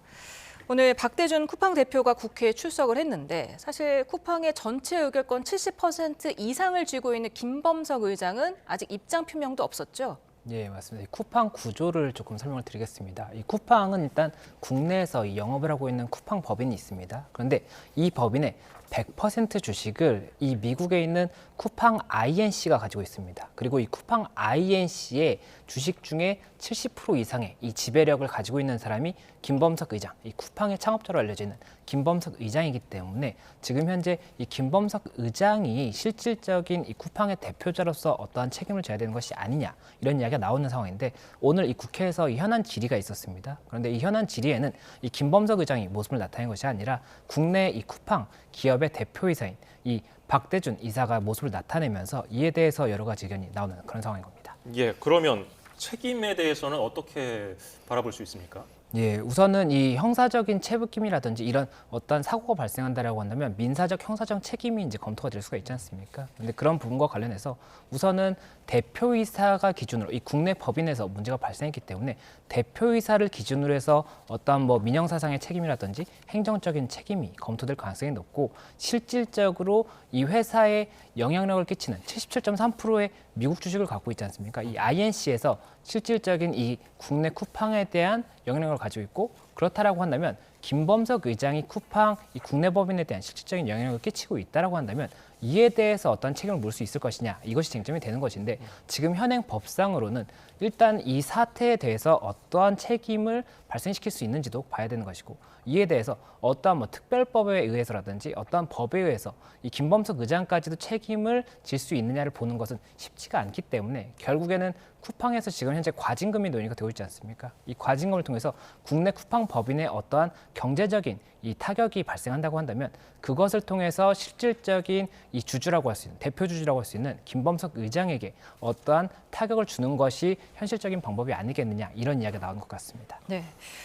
오늘 박대준 쿠팡 대표가 국회에 출석을 했는데 사실 쿠팡의 전체 의결권 70% 이상을 쥐고 있는 김범석 의장은 아직 입장 표명도 없었죠? 예, 맞습니다. 쿠팡 구조를 조금 설명을 드리겠습니다. 이 쿠팡은 일단 국내에서 이 영업을 하고 있는 쿠팡 법인이 있습니다. 그런데 이 법인의 100% 주식을 이 미국에 있는 쿠팡 INC가 가지고 있습니다. 그리고 이 쿠팡 INC의 주식 중에 70% 이상의 이 지배력을 가지고 있는 사람이 김범석 의장, 이 쿠팡의 창업자로 알려져 있는 김범석 의장이기 때문에 지금 현재 이 김범석 의장이 실질적인 이 쿠팡의 대표자로서 어떠한 책임을 져야 되는 것이 아니냐 이런 이야기가 나오는 상황인데 오늘 이 국회에서 이 현안 질의가 있었습니다. 그런데 이 현안 질의에는 이 김범석 의장이 모습을 나타낸 것이 아니라 국내 이 쿠팡 기업의 대표이사인 이 박대준 이사가 모습을 나타내면서 이에 대해서 여러 가지 의견이 나오는 그런 상황인 겁니다. 예, 그러면 책임에 대해서는 어떻게 바라볼 수 있습니까? 예, 우선은 이 형사적인 체불kim이라든지 이런 어떤 사고가 발생한다라고 한다면 민사적, 형사적 책임이 이제 검토가 될 수가 있지 않습니까? 근데 그런 부분과 관련해서 우선은 대표이사가 기준으로 이 국내 법인에서 문제가 발생했기 때문에 대표이사를 기준으로 해서 어떤 뭐 민형사상의 책임이라든지 행정적인 책임이 검토될 가능성이 높고 실질적으로 이 회사에 영향력을 끼치는 77.3%의 미국 주식을 갖고 있지 않습니까? 이 INC에서 실질적인 이 국내 쿠팡에 대한 영향력을 가지고 있고 그렇다라고 한다면 김범석 의장이 쿠팡 이 국내 법인에 대한 실질적인 영향력을 끼치고 있다라고 한다면 이에 대해서 어떤 책임을 물 수 있을 것이냐 이것이 쟁점이 되는 것인데 지금 현행 법상으로는 일단 이 사태에 대해서 어떠한 책임을 발생시킬 수 있는지도 봐야 되는 것이고 이에 대해서 어떠한 뭐 특별법에 의해서라든지 어떠한 법에 의해서 이 김범석 의장까지도 책임을 질 수 있느냐를 보는 것은 쉽지가 않기 때문에 결국에는 쿠팡에서 지금 현재 과징금이 논의가 되고 있지 않습니까? 이 과징금을 통해서 국내 쿠팡 법인의 어떠한 경제적인 이 타격이 발생한다고 한다면 그것을 통해서 실질적인 이 주주라고 할 수 있는 대표 주주라고 할 수 있는 김범석 의장에게 어떠한 타격을 주는 것이 현실적인 방법이 아니겠느냐 이런 이야기가 나온 것 같습니다. 네,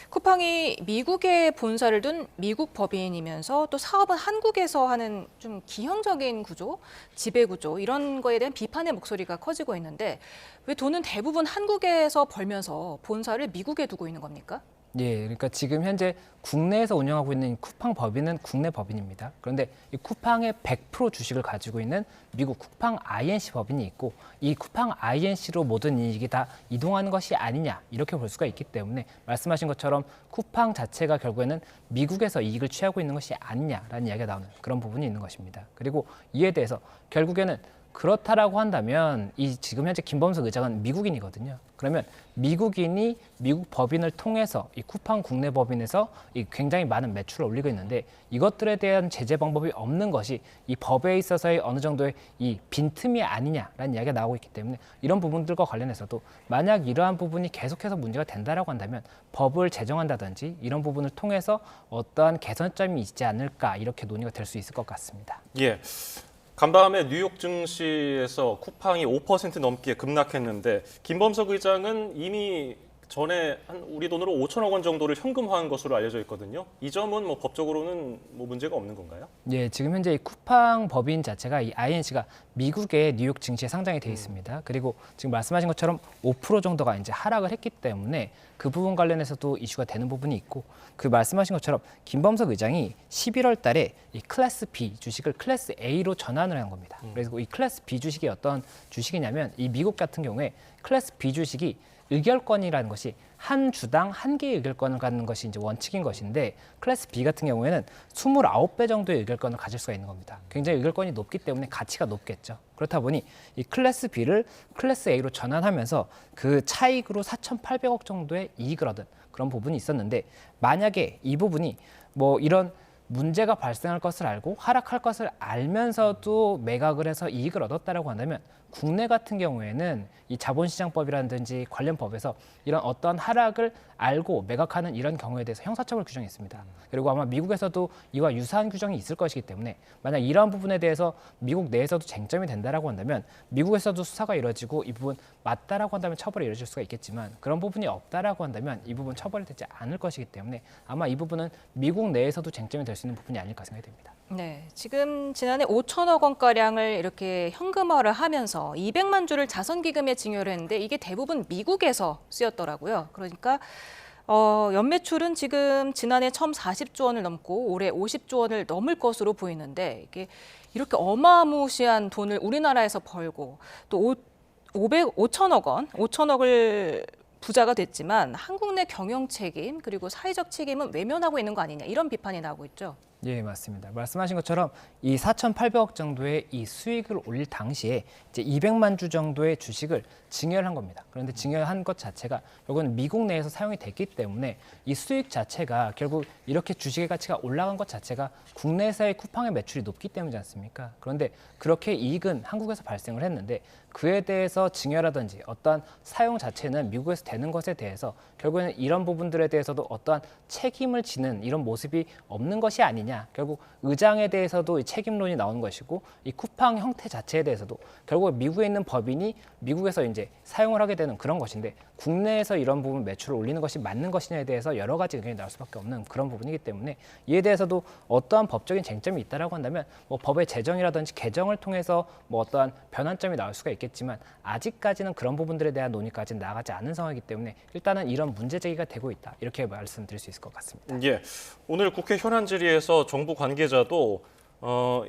쿠팡이 미국에 본사를 둔 미국 법인이면서 또 사업은 한국에서 하는 좀 기형적인 구조, 지배 구조 이런 거에 대한 비판의 목소리가 커지고 있는데 왜 돈은 대부분 한국에서 벌면서 본사를 미국에 두고 있는 겁니까? 예, 그러니까 지금 현재 국내에서 운영하고 있는 쿠팡 법인은 국내 법인입니다. 그런데 이 쿠팡의 100% 주식을 가지고 있는 미국 쿠팡 INC 법인이 있고 이 쿠팡 INC로 모든 이익이 다 이동하는 것이 아니냐 이렇게 볼 수가 있기 때문에 말씀하신 것처럼 쿠팡 자체가 결국에는 미국에서 이익을 취하고 있는 것이 아니냐라는 이야기가 나오는 그런 부분이 있는 것입니다. 그리고 이에 대해서 결국에는 그렇다라고 한다면 이 지금 현재 김범석 의장은 미국인이거든요. 그러면 미국인이 미국 법인을 통해서 이 쿠팡 국내 법인에서 이 굉장히 많은 매출을 올리고 있는데 이것들에 대한 제재 방법이 없는 것이 이 법에 있어서의 어느 정도의 이 빈틈이 아니냐라는 이야기가 나오고 있기 때문에 이런 부분들과 관련해서도 만약 이러한 부분이 계속해서 문제가 된다라고 한다면 법을 제정한다든지 이런 부분을 통해서 어떠한 개선점이 있지 않을까 이렇게 논의가 될 수 있을 것 같습니다. 예. 간밤에 뉴욕 증시에서 쿠팡이 5% 넘게 급락했는데 김범석 의장은 이미 전에 한 우리 돈으로 5천억 원 정도를 현금화한 것으로 알려져 있거든요. 이 점은 뭐 법적으로는 뭐 문제가 없는 건가요? 예, 지금 현재 이 쿠팡 법인 자체가 이 INC가 미국의 뉴욕 증시에 상장이 돼 있습니다. 그리고 지금 말씀하신 것처럼 5% 정도가 이제 하락을 했기 때문에 그 부분 관련해서도 이슈가 되는 부분이 있고 그 말씀하신 것처럼 김범석 의장이 11월 달에 이 클래스 B 주식을 클래스 A로 전환을 한 겁니다. 그래서 이 클래스 B 주식이 어떤 주식이냐면 이 미국 같은 경우에 클래스 B 주식이 의결권이라는 것이 한 주당 한 개의 의결권을 갖는 것이 이제 원칙인 것인데 클래스 B 같은 경우에는 29배 정도의 의결권을 가질 수가 있는 겁니다. 굉장히 의결권이 높기 때문에 가치가 높겠죠. 그렇다 보니 이 클래스 B를 클래스 A로 전환하면서 그 차익으로 4,800억 정도의 이익을 얻은 그런 부분이 있었는데 만약에 이 부분이 뭐 이런 문제가 발생할 것을 알고 하락할 것을 알면서도 매각을 해서 이익을 얻었다라고 한다면 국내 같은 경우에는 이 자본시장법이라든지 관련 법에서 이런 어떤 하락을 알고 매각하는 이런 경우에 대해서 형사처벌 규정이 있습니다. 그리고 아마 미국에서도 이와 유사한 규정이 있을 것이기 때문에 만약 이러한 부분에 대해서 미국 내에서도 쟁점이 된다라고 한다면 미국에서도 수사가 이루어지고 이 부분 맞다라고 한다면 처벌이 이루어질 수가 있겠지만 그런 부분이 없다라고 한다면 이 부분 처벌이 되지 않을 것이기 때문에 아마 이 부분은 미국 내에서도 쟁점이 될 수 있는 부분이 아닐까 생각이 됩니다. 네, 지금 지난해 5천억 원가량을 이렇게 현금화를 하면서 200만 주를 자선기금에 증여를 했는데 이게 대부분 미국에서 쓰였더라고요. 그러니까 연매출은 지금 지난해 처음 40조 원을 넘고 올해 50조 원을 넘을 것으로 보이는데 이게 이렇게 어마무시한 돈을 우리나라에서 벌고 또 5천억을 부자가 됐지만 한국 내 경영 책임 그리고 사회적 책임은 외면하고 있는 거 아니냐 이런 비판이 나오고 있죠. 예, 맞습니다. 말씀하신 것처럼 이 4,800억 정도의 이 수익을 올릴 당시에 이제 200만 주 정도의 주식을 증여를 한 겁니다. 그런데 증여한 것 자체가 결국은 미국 내에서 사용이 됐기 때문에 이 수익 자체가 결국 이렇게 주식의 가치가 올라간 것 자체가 국내에서의 쿠팡의 매출이 높기 때문이지 않습니까? 그런데 그렇게 이익은 한국에서 발생을 했는데 그에 대해서 증여라든지 어떠한 사용 자체는 미국에서 되는 것에 대해서 결국에는 이런 부분들에 대해서도 어떠한 책임을 지는 이런 모습이 없는 것이 아니냐 아니냐. 결국 의장에 대해서도 이 책임론이 나오는 것이고 이 쿠팡 형태 자체에 대해서도 결국 미국에 있는 법인이 미국에서 이제 사용을 하게 되는 그런 것인데 국내에서 이런 부분 매출을 올리는 것이 맞는 것이냐에 대해서 여러 가지 의견이 나올 수밖에 없는 그런 부분이기 때문에 이에 대해서도 어떠한 법적인 쟁점이 있다라고 한다면 뭐 법의 제정이라든지 개정을 통해서 뭐 어떠한 변환점이 나올 수가 있겠지만 아직까지는 그런 부분들에 대한 논의까지는 나가지 않은 상황이기 때문에 일단은 이런 문제 제기가 되고 있다 이렇게 말씀드릴 수 있을 것 같습니다. 예, 오늘 국회 현안 질의에서 정부 관계자도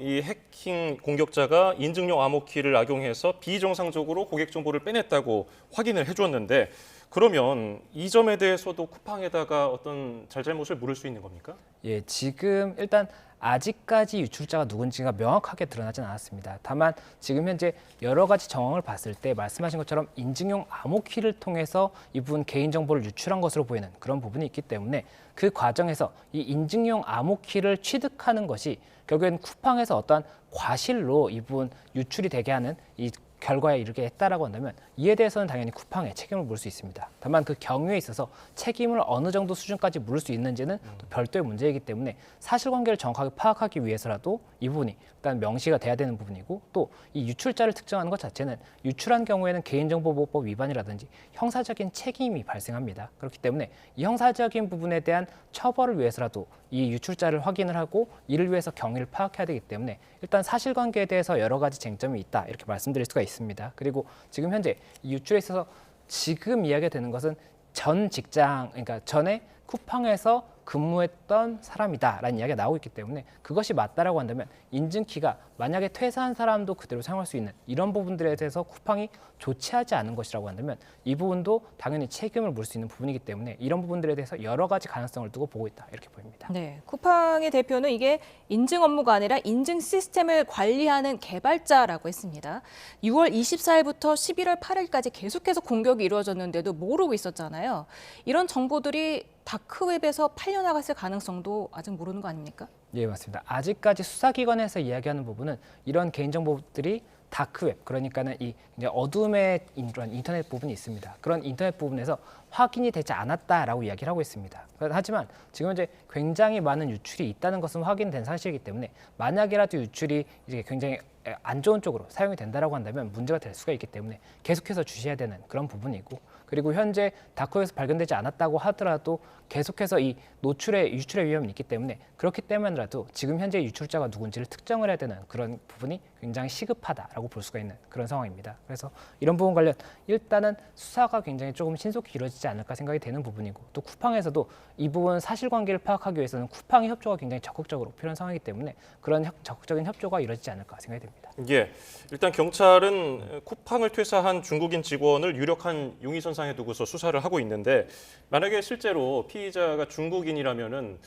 이 해킹 공격자가 인증용 암호키를 악용해서 비정상적으로 고객 정보를 빼냈다고 확인을 해줬는데 그러면 이 점에 대해서도 쿠팡에다가 어떤 잘잘못을 물을 수 있는 겁니까? 예, 지금 일단 아직까지 유출자가 누군지가 명확하게 드러나진 않았습니다. 다만 지금 현재 여러 가지 정황을 봤을 때 말씀하신 것처럼 인증용 암호키를 통해서 이 부분 개인정보를 유출한 것으로 보이는 그런 부분이 있기 때문에 그 과정에서 이 인증용 암호키를 취득하는 것이 결국엔 쿠팡에서 어떠한 과실로 이 부분 유출이 되게 하는 이 결과에 이르게 했다라고 한다면 이에 대해서는 당연히 쿠팡에 책임을 물을 수 있습니다. 다만 그 경우에 있어서 책임을 어느 정도 수준까지 물을 수 있는지는 또 별도의 문제이기 때문에 사실관계를 정확하게 파악하기 위해서라도 이 부분이 일단 명시가 돼야 되는 부분이고 또 이 유출자를 특정하는 것 자체는 유출한 경우에는 개인정보보호법 위반이라든지 형사적인 책임이 발생합니다. 그렇기 때문에 이 형사적인 부분에 대한 처벌을 위해서라도 이 유출자를 확인을 하고 이를 위해서 경위를 파악해야 되기 때문에 일단 사실관계에 대해서 여러 가지 쟁점이 있다 이렇게 말씀드릴 수가 있습니다. 그리고 지금 현재 이 유출에 있어서 지금 이야기가 되는 것은 전 직장, 그러니까 전에 쿠팡에서 근무했던 사람이다라는 이야기가 나오고 있기 때문에 그것이 맞다라고 한다면 인증키가 만약에 퇴사한 사람도 그대로 사용할 수 있는 이런 부분들에 대해서 쿠팡이 조치하지 않은 것이라고 한다면 이 부분도 당연히 책임을 물 수 있는 부분이기 때문에 이런 부분들에 대해서 여러 가지 가능성을 두고 보고 있다 이렇게 보입니다. 네, 쿠팡의 대표는 이게 인증 업무가 아니라 인증 시스템을 관리하는 개발자라고 했습니다. 6월 24일부터 11월 8일까지 계속해서 공격이 이루어졌는데도 모르고 있었잖아요. 이런 정보들이 다크웹에서 팔려나갔을 가능성도 아직 모르는 거 아닙니까? 예, 맞습니다. 아직까지 수사기관에서 이야기하는 부분은 이런 개인정보들이 다크웹, 그러니까는 이 이제 어둠의 이런 인터넷 부분이 있습니다. 그런 인터넷 부분에서 확인이 되지 않았다라고 이야기를 하고 있습니다. 하지만 지금 현재 굉장히 많은 유출이 있다는 것은 확인된 사실이기 때문에 만약이라도 유출이 이제 굉장히 안 좋은 쪽으로 사용이 된다라고 한다면 문제가 될 수가 있기 때문에 계속해서 주시해야 되는 그런 부분이고 그리고 현재 다크웹에서 발견되지 않았다고 하더라도 계속해서 이 유출의 위험이 있기 때문에 그렇기 때문이라도 지금 현재 유출자가 누군지를 특정을 해야 되는 그런 부분이 굉장히 시급하다라고 볼 수가 있는 그런 상황입니다. 그래서 이런 부분 관련 일단은 수사가 굉장히 조금 신속히 이루어지지 않을까 생각이 되는 부분이고 또 쿠팡에서도 이 부분 사실관계를 파악하기 위해서는 쿠팡의 협조가 굉장히 적극적으로 필요한 상황이기 때문에 그런 적극적인 협조가 이루어지지 않을까 생각이 됩니다. 예, 일단 경찰은 쿠팡을 퇴사한 중국인 직원을 유력한 용의선상에 두고서 수사를 하고 있는데 만약에 실제로 피의자가 중국인이라면은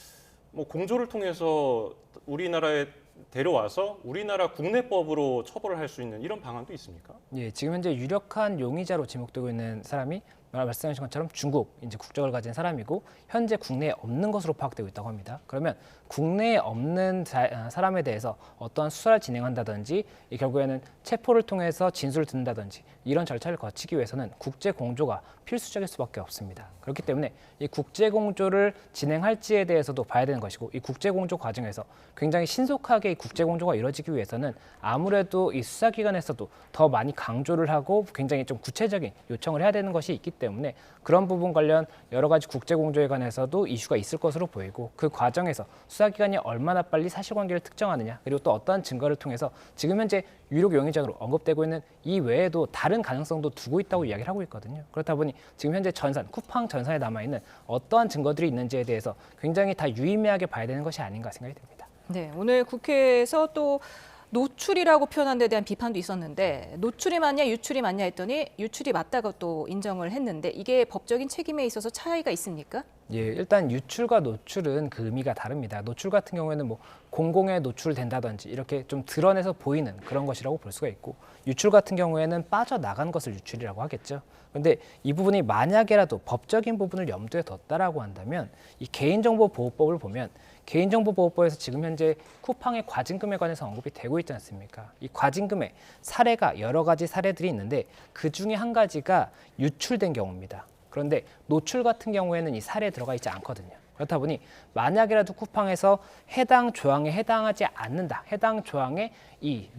뭐 공조를 통해서 우리나라에 데려와서 우리나라 국내법으로 처벌을 할 수 있는 이런 방안도 있습니까? 예, 지금 현재 유력한 용의자로 지목되고 있는 사람이 말씀하신 것처럼 중국 이제 국적을 가진 사람이고 현재 국내에 없는 것으로 파악되고 있다고 합니다. 그러면 국내에 없는 사람에 대해서 어떠한 수사를 진행한다든지 결국에는 체포를 통해서 진술을 듣는다든지 이런 절차를 거치기 위해서는 국제 공조가 필수적일 수밖에 없습니다. 그렇기 때문에 이 국제 공조를 진행할지에 대해서도 봐야 되는 것이고 이 국제 공조 과정에서 굉장히 신속하게 이 국제 공조가 이루어지기 위해서는 아무래도 이 수사기관에서도 더 많이 강조를 하고 굉장히 좀 구체적인 요청을 해야 되는 것이 있기 때문에 그런 부분 관련 여러 가지 국제 공조에 관해서도 이슈가 있을 것으로 보이고 그 과정에서 수사기관이 얼마나 빨리 사실관계를 특정하느냐 그리고 또 어떠한 증거를 통해서 지금 현재 유력 용의자로 언급되고 있는 이 외에도 다른 가능성도 두고 있다고 이야기를 하고 있거든요. 그렇다 보니 지금 현재 쿠팡 전산에 남아있는 어떠한 증거들이 있는지에 대해서 굉장히 다 유의미하게 봐야 되는 것이 아닌가 생각이 듭니다. 네, 오늘 국회에서 또 노출이라고 표현한 데 대한 비판도 있었는데 노출이 맞냐 유출이 맞냐 했더니 유출이 맞다고 또 인정을 했는데 이게 법적인 책임에 있어서 차이가 있습니까? 예, 일단 유출과 노출은 그 의미가 다릅니다. 노출 같은 경우에는 뭐 공공에 노출된다든지 이렇게 좀 드러내서 보이는 그런 것이라고 볼 수가 있고 유출 같은 경우에는 빠져나간 것을 유출이라고 하겠죠. 그런데 이 부분이 만약에라도 법적인 부분을 염두에 뒀다라고 한다면 이 개인정보보호법을 보면 개인정보보호법에서 지금 현재 쿠팡의 과징금에 관해서 언급이 되고 있지 않습니까? 이 과징금의 사례가 여러 가지 사례들이 있는데 그 중에 한 가지가 유출된 경우입니다. 그런데 노출 같은 경우에는 이 사례에 들어가 있지 않거든요. 그렇다 보니 만약이라도 쿠팡에서 해당 조항에 해당하지 않는다, 해당 조항에 이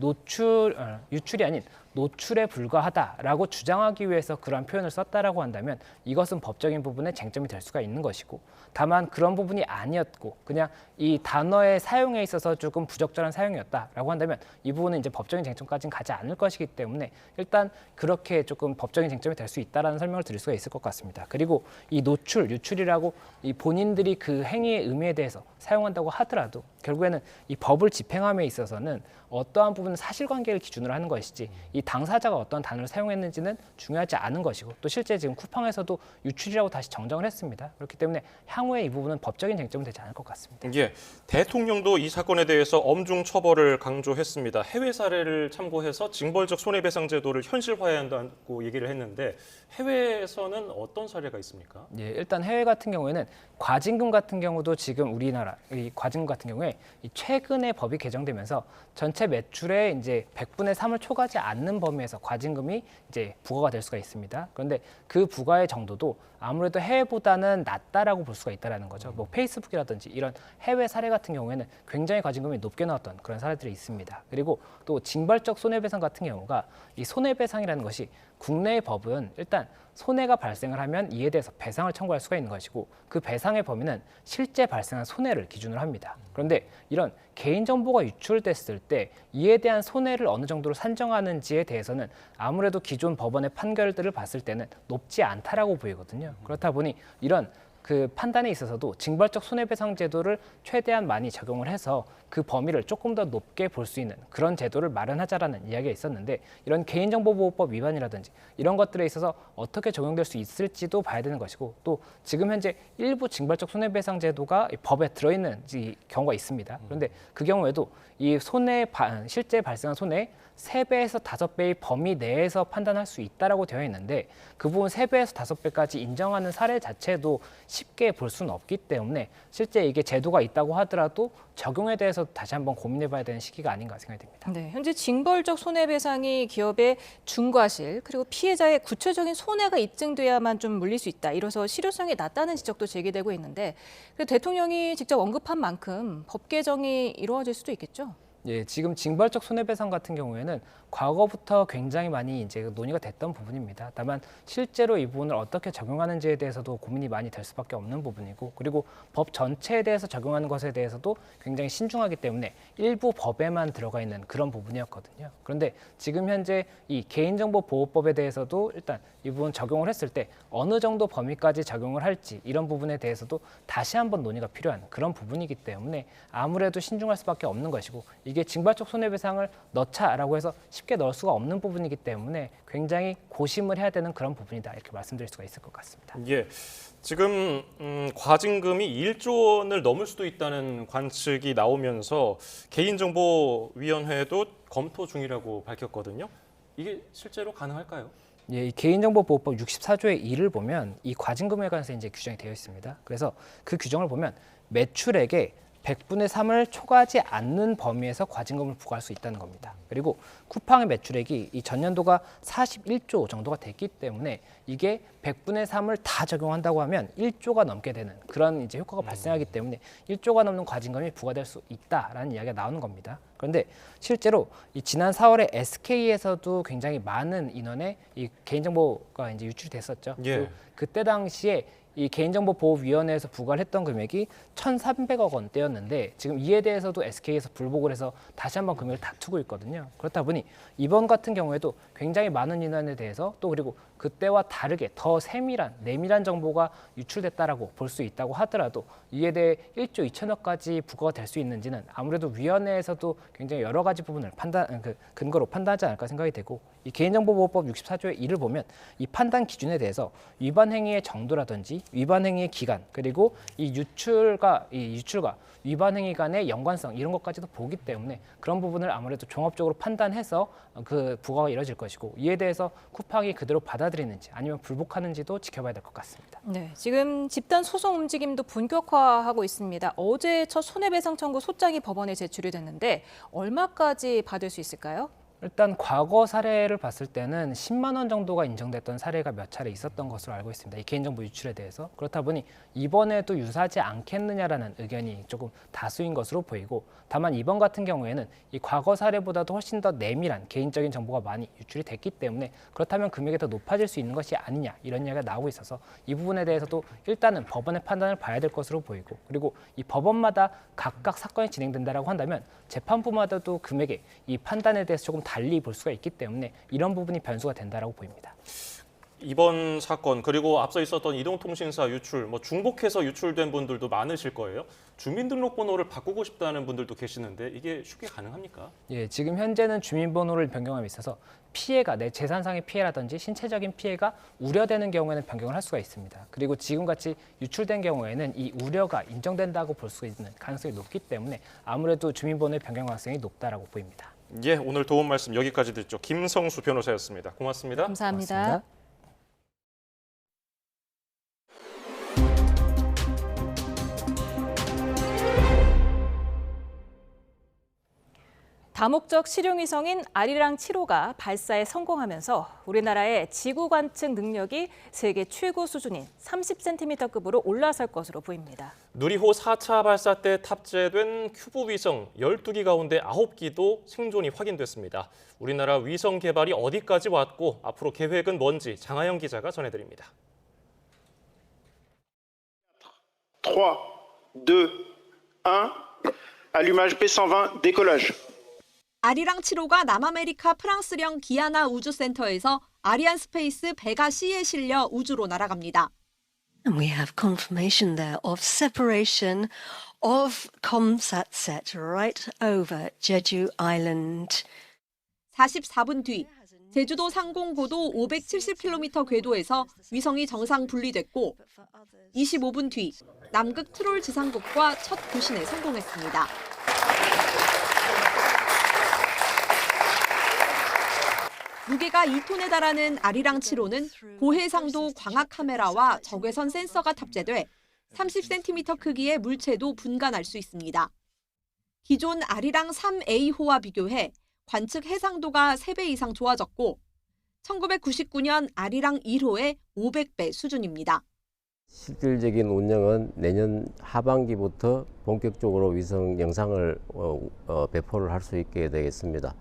유출이 아닌 노출에 불과하다라고 주장하기 위해서 그러한 표현을 썼다라고 한다면 이것은 법적인 부분에 쟁점이 될 수가 있는 것이고, 다만 그런 부분이 아니었고 그냥 이 단어의 사용에 있어서 조금 부적절한 사용이었다라고 한다면 이 부분은 이제 법적인 쟁점까지는 가지 않을 것이기 때문에 일단 그렇게 조금 법적인 쟁점이 될 수 있다라는 설명을 드릴 수가 있을 것 같습니다. 그리고 이 유출이라고 이 본인들이 그 행위의 의미에 대해서 사용한다고 하더라도 결국에는 이 법을 집행함에 있어서는 어떠한 부분은 사실관계를 기준으로 하는 것이지 이 당사자가 어떤 단어를 사용했는지는 중요하지 않은 것이고, 또 실제 지금 쿠팡에서도 유출이라고 다시 정정을 했습니다. 그렇기 때문에 향후에 이 부분은 법적인 쟁점은 되지 않을 것 같습니다. 예, 대통령도 이 사건에 대해서 엄중 처벌을 강조했습니다. 해외 사례를 참고해서 징벌적 손해배상 제도를 현실화해야 한다고 얘기를 했는데 해외에서는 어떤 사례가 있습니까? 예, 일단 해외 같은 경우에는 과징금 같은 경우도 지금 우리나라 이 과징금 같은 경우에 이 최근에 법이 개정되면서 전체 매출의 이제 100분의 3을 초과하지 않는 범위에서 과징금이 이제 부과가 될 수가 있습니다. 그런데 그 부과의 정도도 아무래도 해외보다는 낮다라고 볼 수가 있다라는 거죠. 뭐 페이스북이라든지 이런 해외 사례 같은 경우에는 굉장히 과징금이 높게 나왔던 그런 사례들이 있습니다. 그리고 또 징벌적 손해배상 같은 경우가 이 손해배상이라는 것이 국내의 법은 일단 손해가 발생을 하면 이에 대해서 배상을 청구할 수가 있는 것이고, 그 배상의 범위는 실제 발생한 손해를 기준으로 합니다. 그런데 이런 개인정보가 유출됐을 때 이에 대한 손해를 어느 정도로 산정하는지에 대해서는 아무래도 기존 법원의 판결들을 봤을 때는 높지 않다라고 보이거든요. 그렇다 보니 이런 그 판단에 있어서도 징벌적 손해배상 제도를 최대한 많이 적용을 해서 그 범위를 조금 더 높게 볼 수 있는 그런 제도를 마련하자라는 이야기가 있었는데, 이런 개인정보보호법 위반이라든지 이런 것들에 있어서 어떻게 적용될 수 있을지도 봐야 되는 것이고, 또 지금 현재 일부 징벌적 손해배상 제도가 법에 들어있는 경우가 있습니다. 그런데 그 경우에도 이 실제 발생한 손해 3배에서 5배의 범위 내에서 판단할 수 있다라고 되어 있는데, 그 부분 3배에서 5배까지 인정하는 사례 자체도 쉽게 볼 수는 없기 때문에 실제 이게 제도가 있다고 하더라도 적용에 대해서 다시 한번 고민해봐야 되는 시기가 아닌가 생각이 듭니다. 네, 현재 징벌적 손해배상이 기업의 중과실 그리고 피해자의 구체적인 손해가 입증돼야만 좀 물릴 수 있다. 이로서 실효성이 낮다는 지적도 제기되고 있는데, 대통령이 직접 언급한 만큼 법 개정이 이루어질 수도 있겠죠? 예, 지금 징벌적 손해배상 같은 경우에는 과거부터 굉장히 많이 이제 논의가 됐던 부분입니다. 다만 실제로 이 부분을 어떻게 적용하는지에 대해서도 고민이 많이 될 수밖에 없는 부분이고, 그리고 법 전체에 대해서 적용하는 것에 대해서도 굉장히 신중하기 때문에 일부 법에만 들어가 있는 그런 부분이었거든요. 그런데 지금 현재 이 개인정보보호법에 대해서도 일단 이 부분 적용을 했을 때 어느 정도 범위까지 적용을 할지 이런 부분에 대해서도 다시 한번 논의가 필요한 그런 부분이기 때문에 아무래도 신중할 수밖에 없는 것이고, 이게 징벌적 손해배상을 넣자라고 해서 쉽게 넣을 수가 없는 부분이기 때문에 굉장히 고심을 해야 되는 그런 부분이다, 이렇게 말씀드릴 수가 있을 것 같습니다. 예, 지금 과징금이 1조 원을 넘을 수도 있다는 관측이 나오면서 개인정보위원회도 검토 중이라고 밝혔거든요. 이게 실제로 가능할까요? 예, 이 개인정보보호법 64조의 2를 보면 이 과징금에 관해서 이제 규정이 되어 있습니다. 그래서 그 규정을 보면 매출액의 100분의 3을 초과하지 않는 범위에서 과징금을 부과할 수 있다는 겁니다. 그리고 쿠팡의 매출액이 이 전년도가 41조 정도가 됐기 때문에 이게 100분의 3을 다 적용한다고 하면 1조가 넘게 되는 그런 이제 효과가 발생하기 때문에 1조가 넘는 과징금이 부과될 수 있다라는 이야기가 나오는 겁니다. 그런데 실제로 이 지난 4월에 SK에서도 굉장히 많은 인원의 이 개인정보가 이제 유출이 됐었죠. 예. 그때 당시에 이 개인정보보호위원회에서 부과를 했던 금액이 1,300억 원대였는데 지금 이에 대해서도 SK에서 불복을 해서 다시 한번 금액을 다투고 있거든요. 그렇다 보니 이번 같은 경우에도 굉장히 많은 인원에 대해서 또 그리고 그때와 다르게 더 내밀한 정보가 유출됐다라고 볼 수 있다고 하더라도 이에 대해 1조 2천억까지 부과가 될 수 있는지는 아무래도 위원회에서도 굉장히 여러 가지 부분을 근거로 판단하지 않을까 생각이 되고, 이 개인정보보호법 64조의 1을 보면 이 판단 기준에 대해서 위반 행위의 정도라든지 위반 행위의 기간, 그리고 이 유출과 위반 행위 간의 연관성 이런 것까지도 보기 때문에 그런 부분을 아무래도 종합적으로 판단해서 그 부과가 이뤄질 것이고, 이에 대해서 쿠팡이 그대로 받아들이는지 아니면 불복하는지도 지켜봐야 될 것 같습니다. 네, 지금 집단 소송 움직임도 본격화하고 있습니다. 어제 첫 손해배상 청구 소장이 법원에 제출이 됐는데 얼마까지 받을 수 있을까요? 일단 과거 사례를 봤을 때는 10만 원 정도가 인정됐던 사례가 몇 차례 있었던 것으로 알고 있습니다. 이 개인정보 유출에 대해서. 그렇다 보니 이번에도 유사하지 않겠느냐라는 의견이 조금 다수인 것으로 보이고, 다만 이번 같은 경우에는 이 과거 사례보다도 훨씬 더 내밀한 개인적인 정보가 많이 유출이 됐기 때문에 그렇다면 금액이 더 높아질 수 있는 것이 아니냐, 이런 이야기가 나오고 있어서 이 부분에 대해서도 일단은 법원의 판단을 봐야 될 것으로 보이고, 그리고 이 법원마다 각각 사건이 진행된다라고 한다면 재판부마다도 금액의 이 판단에 대해서 조금 달리 볼 수가 있기 때문에 이런 부분이 변수가 된다라고 보입니다. 이번 사건 그리고 앞서 있었던 이동통신사 유출, 중복해서 유출된 분들도 많으실 거예요. 주민등록번호를 바꾸고 싶다는 분들도 계시는데 이게 쉽게 가능합니까? 예, 지금 현재는 주민번호를 변경함에 있어서 피해가 내 재산상의 피해라든지 신체적인 피해가 우려되는 경우에는 변경을 할 수가 있습니다. 그리고 지금같이 유출된 경우에는 이 우려가 인정된다고 볼 수 있는 가능성이 높기 때문에 아무래도 주민번호의 변경 가능성이 높다라고 보입니다. 예, 오늘 도움 말씀 여기까지 듣죠. 김성수 변호사였습니다. 고맙습니다. 감사합니다. 고맙습니다. 다목적 실용위성인 아리랑 7호가 발사에 성공하면서 우리나라의 지구 관측 능력이 세계 최고 수준인 30cm급으로 올라설 것으로 보입니다. 누리호 4차 발사 때 탑재된 큐브 위성 12기 가운데 9기도 생존이 확인됐습니다. 우리나라 위성 개발이 어디까지 왔고 앞으로 계획은 뭔지 장하영 기자가 전해드립니다. 3, 2, 1, allumage B120, décollage. 아리랑 7호가 남아메리카 프랑스령 기아나 우주센터에서 아리안 스페이스 베가 C에 실려 우주로 날아갑니다. And we have confirmation there of separation of ComSat right over Jeju Island. 44분 뒤 제주도 상공고도 570km 궤도에서 위성이 정상 분리됐고 25분 뒤 남극 트롤 지상국과 첫 교신에 성공했습니다. 무게가 2톤에 달하는 아리랑 7호는 고해상도 광학 카메라와 적외선 센서가 탑재돼 30cm 크기의 물체도 분간할 수 있습니다. 기존 아리랑 3A호와 비교해 관측 해상도가 3배 이상 좋아졌고 1999년 아리랑 1호의 500배 수준입니다. 실질적인 운영은 내년 하반기부터 본격적으로 위성 영상을 배포를 할 수 있게 되겠습니다.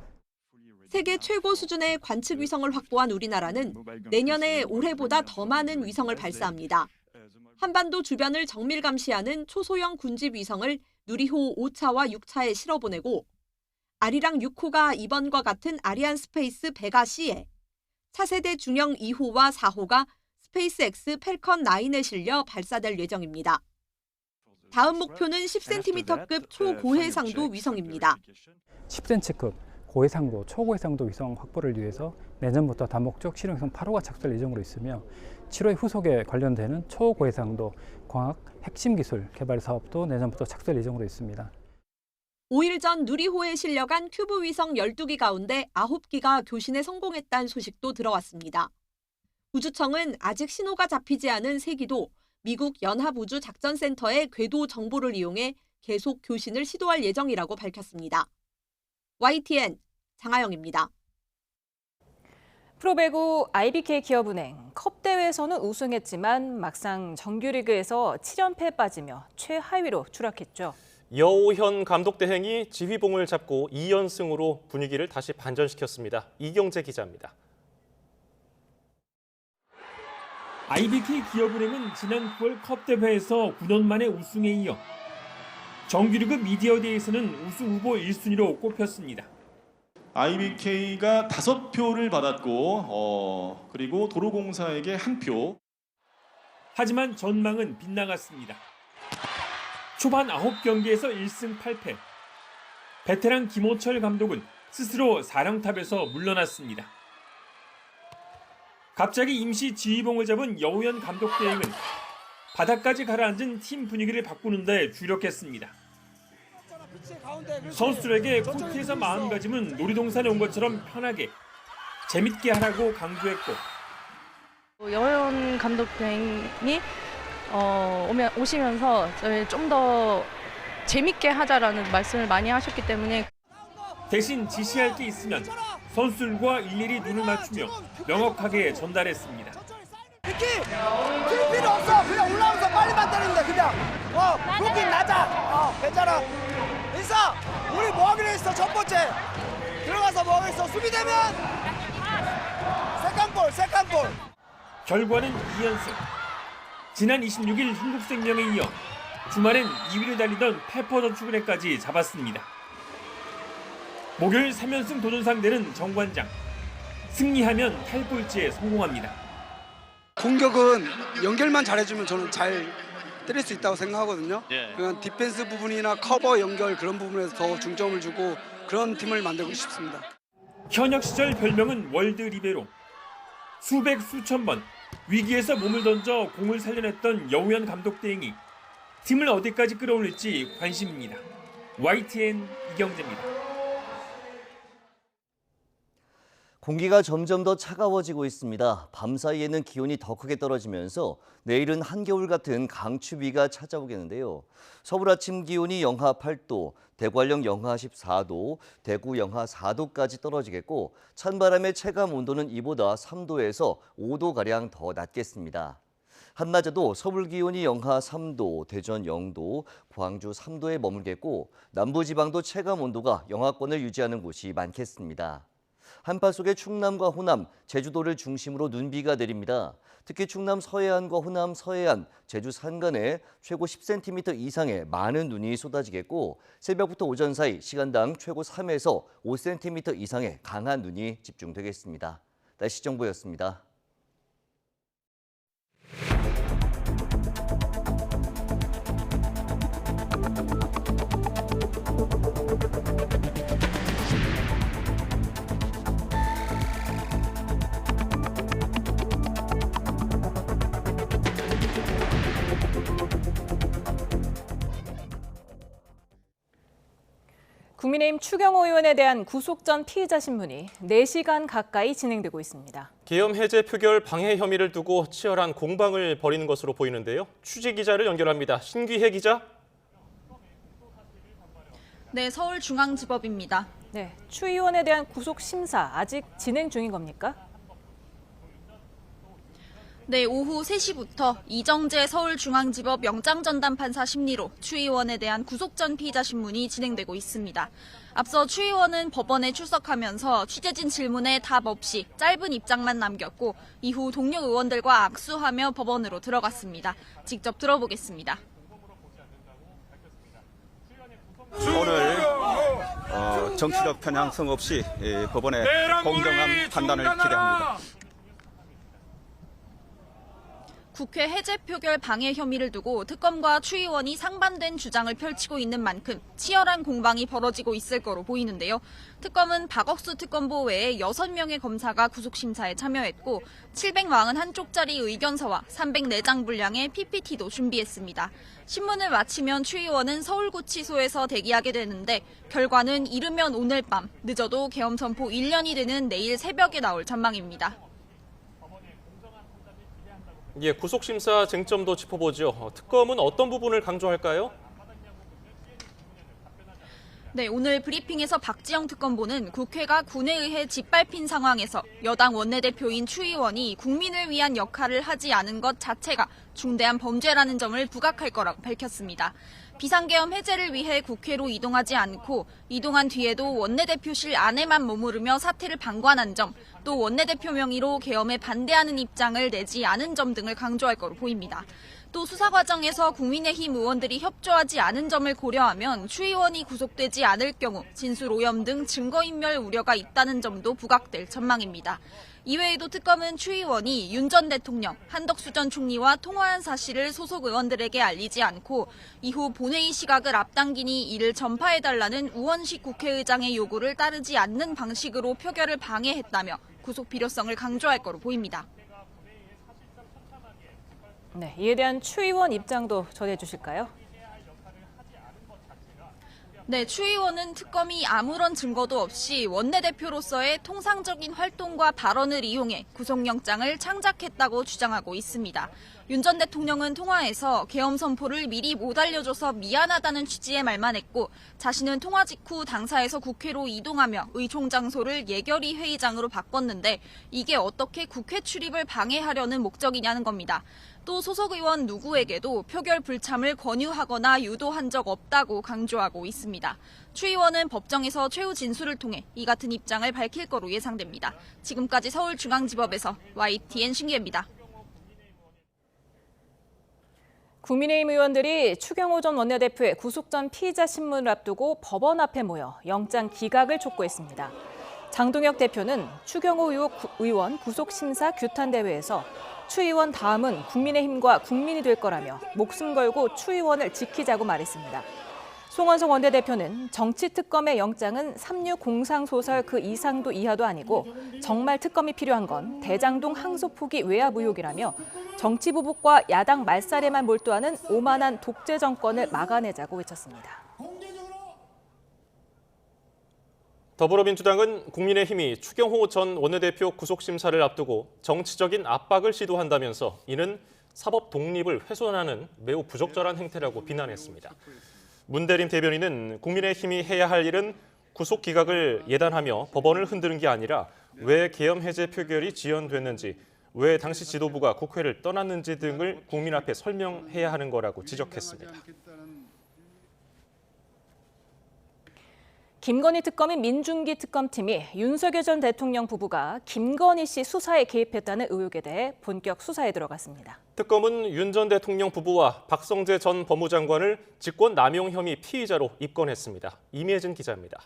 세계 최고 수준의 관측 위성을 확보한 우리나라는 내년에 올해보다 더 많은 위성을 발사합니다. 한반도 주변을 정밀 감시하는 초소형 군집 위성을 누리호 5차와 6차에 실어보내고 아리랑 6호가 이번과 같은 아리안 스페이스 베가 C에 차세대 중형 2호와 4호가 스페이스X 펠컨 9에 실려 발사될 예정입니다. 다음 목표는 10cm급 초고해상도 위성입니다. 10cm급 고해상도, 초고해상도 위성 확보를 위해서 내년부터 다목적 실용위성 8호가 착수할 예정으로 있으며 7호의 후속에 관련되는 초고해상도 광학 핵심 기술 개발 사업도 내년부터 착수할 예정으로 있습니다. 5일 전 누리호에 실려간 큐브 위성 12기 가운데 9기가 교신에 성공했다는 소식도 들어왔습니다. 우주청은 아직 신호가 잡히지 않은 3기도 미국 연합우주작전센터의 궤도 정보를 이용해 계속 교신을 시도할 예정이라고 밝혔습니다. YTN 장하영입니다. 프로배구 IBK 기업은행 컵 대회에서는 우승했지만 막상 정규리그에서 7연패에 빠지며 최하위로 추락했죠. 여오현 감독 대행이 지휘봉을 잡고 2연승으로 분위기를 다시 반전시켰습니다. 이경재 기자입니다. IBK 기업은행은 지난 9월 컵 대회에서 9년 만에 우승에 이어 정규리그 미디어데이에서는 우승 후보 1순위로 꼽혔습니다. IBK가 5표를 받았고 그리고 도로공사에게 1표. 하지만 전망은 빗나갔습니다. 초반 9경기에서 1승 8패. 베테랑 김호철 감독은 스스로 사령탑에서 물러났습니다. 갑자기 임시 지휘봉을 잡은 여우현 감독 대행은 바닥까지 가라앉은 팀 분위기를 바꾸는 데 주력했습니다. 선수들에게 코트에서 마음가짐은 놀이동산에 온 것처럼 편하게, 재밌게 하라고 강조했고 여우현 감독 대행이 오시면서 좀 더 재밌게 하자라는 말씀을 많이 하셨기 때문에 대신 지시할 게 있으면 선수들과 일일이 눈을 맞추며 명확하게 전달했습니다. 뛸 필요 없어. 그냥 올라오면서 빨리 만드는 데 그냥. 루킹 낮아. 괜찮아. 인사. 우리 뭐 하기로 했어? 첫 번째. 들어가서 뭐 하기로 했어? 수비되면 세컨볼. 결과는 2연승. 지난 26일 흥국생명에 이어 주말엔 2위를 달리던 페퍼저축은행까지 잡았습니다. 목요일 3연승 도전 상대는 정관장. 승리하면 탈꼴찌에 성공합니다. 공격은 연결만 잘해주면 저는 잘 때릴 수 있다고 생각하거든요. 그냥 디펜스 부분이나 커버 연결 그런 부분에서 더 중점을 주고 그런 팀을 만들고 싶습니다. 현역 시절 별명은 월드 리베로. 수백 수천 번 위기에서 몸을 던져 공을 살려냈던 여우현 감독 대행이 팀을 어디까지 끌어올릴지 관심입니다. YTN 이경재입니다. 공기가 점점 더 차가워지고 있습니다. 밤사이에는 기온이 더 크게 떨어지면서 내일은 한겨울 같은 강추위가 찾아오겠는데요. 서울 아침 기온이 영하 8도, 대관령 영하 14도, 대구 영하 4도까지 떨어지겠고 찬바람의 체감 온도는 이보다 3도에서 5도가량 더 낮겠습니다. 한낮에도 서울 기온이 영하 3도, 대전 0도, 광주 3도에 머물겠고 남부지방도 체감 온도가 영하권을 유지하는 곳이 많겠습니다. 한파 속에 충남과 호남, 제주도를 중심으로 눈비가 내립니다. 특히 충남 서해안과 호남 서해안, 제주 산간에 최고 10cm 이상의 많은 눈이 쏟아지겠고 새벽부터 오전 사이 시간당 최고 3에서 5cm 이상의 강한 눈이 집중되겠습니다. 날씨 정보였습니다. 국민의힘 추경호 의원에 대한 구속 전 피의자 신문이 4시간 가까이 진행되고 있습니다. 계엄 해제 표결 방해 혐의를 두고 치열한 공방을 벌이는 것으로 보이는데요. 취재 기자를 연결합니다. 신귀혜 기자. 네, 서울중앙지법입니다. 네, 추 의원에 대한 구속 심사 아직 진행 중인 겁니까? 네, 오후 3시부터 이정재 서울중앙지법 영장전담판사 심리로 추 의원에 대한 구속 전 피의자 신문이 진행되고 있습니다. 앞서 추 의원은 법원에 출석하면서 취재진 질문에 답 없이 짧은 입장만 남겼고 이후 동료 의원들과 악수하며 법원으로 들어갔습니다. 직접 들어보겠습니다. 오늘 정치적 편향성 없이 법원의 공정한 판단을 기대합니다. 국회 해제 표결 방해 혐의를 두고 특검과 추 의원이 상반된 주장을 펼치고 있는 만큼 치열한 공방이 벌어지고 있을 거로 보이는데요. 특검은 박억수 특검보 외에 6명의 검사가 구속심사에 참여했고 741쪽짜리 의견서와 304장 분량의 PPT도 준비했습니다. 신문을 마치면 추 의원은 서울구치소에서 대기하게 되는데 결과는 이르면 오늘 밤, 늦어도 계엄 선포 1년이 되는 내일 새벽에 나올 전망입니다. 예, 구속심사 쟁점도 짚어보죠. 특검은 어떤 부분을 강조할까요? 네, 오늘 브리핑에서 박지영 특검보는 국회가 군에 의해 짓밟힌 상황에서 여당 원내대표인 추 의원이 국민을 위한 역할을 하지 않은 것 자체가 중대한 범죄라는 점을 부각할 거라고 밝혔습니다. 비상계엄 해제를 위해 국회로 이동하지 않고 이동한 뒤에도 원내대표실 안에만 머무르며 사태를 방관한 점, 또 원내대표 명의로 계엄에 반대하는 입장을 내지 않은 점 등을 강조할 거로 보입니다. 또 수사 과정에서 국민의힘 의원들이 협조하지 않은 점을 고려하면 추 의원이 구속되지 않을 경우 진술 오염 등 증거인멸 우려가 있다는 점도 부각될 전망입니다. 이외에도 특검은 추 의원이 윤 전 대통령, 한덕수 전 총리와 통화한 사실을 소속 의원들에게 알리지 않고 이후 본회의 시각을 앞당기니 이를 전파해달라는 우원식 국회의장의 요구를 따르지 않는 방식으로 표결을 방해했다며 구속 필요성을 강조할 거로 보입니다. 네, 이에 대한 추 의원 입장도 전해주실까요? 네, 추 의원은 특검이 아무런 증거도 없이 원내대표로서의 통상적인 활동과 발언을 이용해 구속영장을 창작했다고 주장하고 있습니다. 윤 전 대통령은 통화에서 계엄 선포를 미리 못 알려줘서 미안하다는 취지의 말만 했고 자신은 통화 직후 당사에서 국회로 이동하며 의총 장소를 예결위 회의장으로 바꿨는데 이게 어떻게 국회 출입을 방해하려는 목적이냐는 겁니다. 또 소속 의원 누구에게도 표결 불참을 권유하거나 유도한 적 없다고 강조하고 있습니다. 추 의원은 법정에서 최후 진술을 통해 이 같은 입장을 밝힐 거로 예상됩니다. 지금까지 서울중앙지법에서 YTN 신기혜입니다. 국민의힘 의원들이 추경호 전 원내대표의 구속 전 피의자 신문을 앞두고 법원 앞에 모여 영장 기각을 촉구했습니다. 장동혁 대표는 추경호 의원 구속심사 규탄대회에서 추 의원 다음은 국민의힘과 국민이 될 거라며 목숨 걸고 추 의원을 지키자고 말했습니다. 송원석 원내대표는 정치특검의 영장은 3.6 공상소설 그 이상도 이하도 아니고 정말 특검이 필요한 건 대장동 항소 포기 외압 의혹이라며 정치보복과 야당 말살에만 몰두하는 오만한 독재 정권을 막아내자고 외쳤습니다. 더불어민주당은 국민의힘이 추경호 전 원내대표 구속심사를 앞두고 정치적인 압박을 시도한다면서 이는 사법 독립을 훼손하는 매우 부적절한 행태라고 비난했습니다. 문대림 대변인은 국민의힘이 해야 할 일은 구속 기각을 예단하며 법원을 흔드는 게 아니라 왜 계엄 해제 표결이 지연됐는지, 왜 당시 지도부가 국회를 떠났는지 등을 국민 앞에 설명해야 하는 거라고 지적했습니다. 김건희 특검인 민중기 특검팀이 윤석열 전 대통령 부부가 김건희 씨 수사에 개입했다는 의혹에 대해 본격 수사에 들어갔습니다. 특검은 윤 전 대통령 부부와 박성재 전 법무장관을 직권남용 혐의 피의자로 입건했습니다. 임혜진 기자입니다.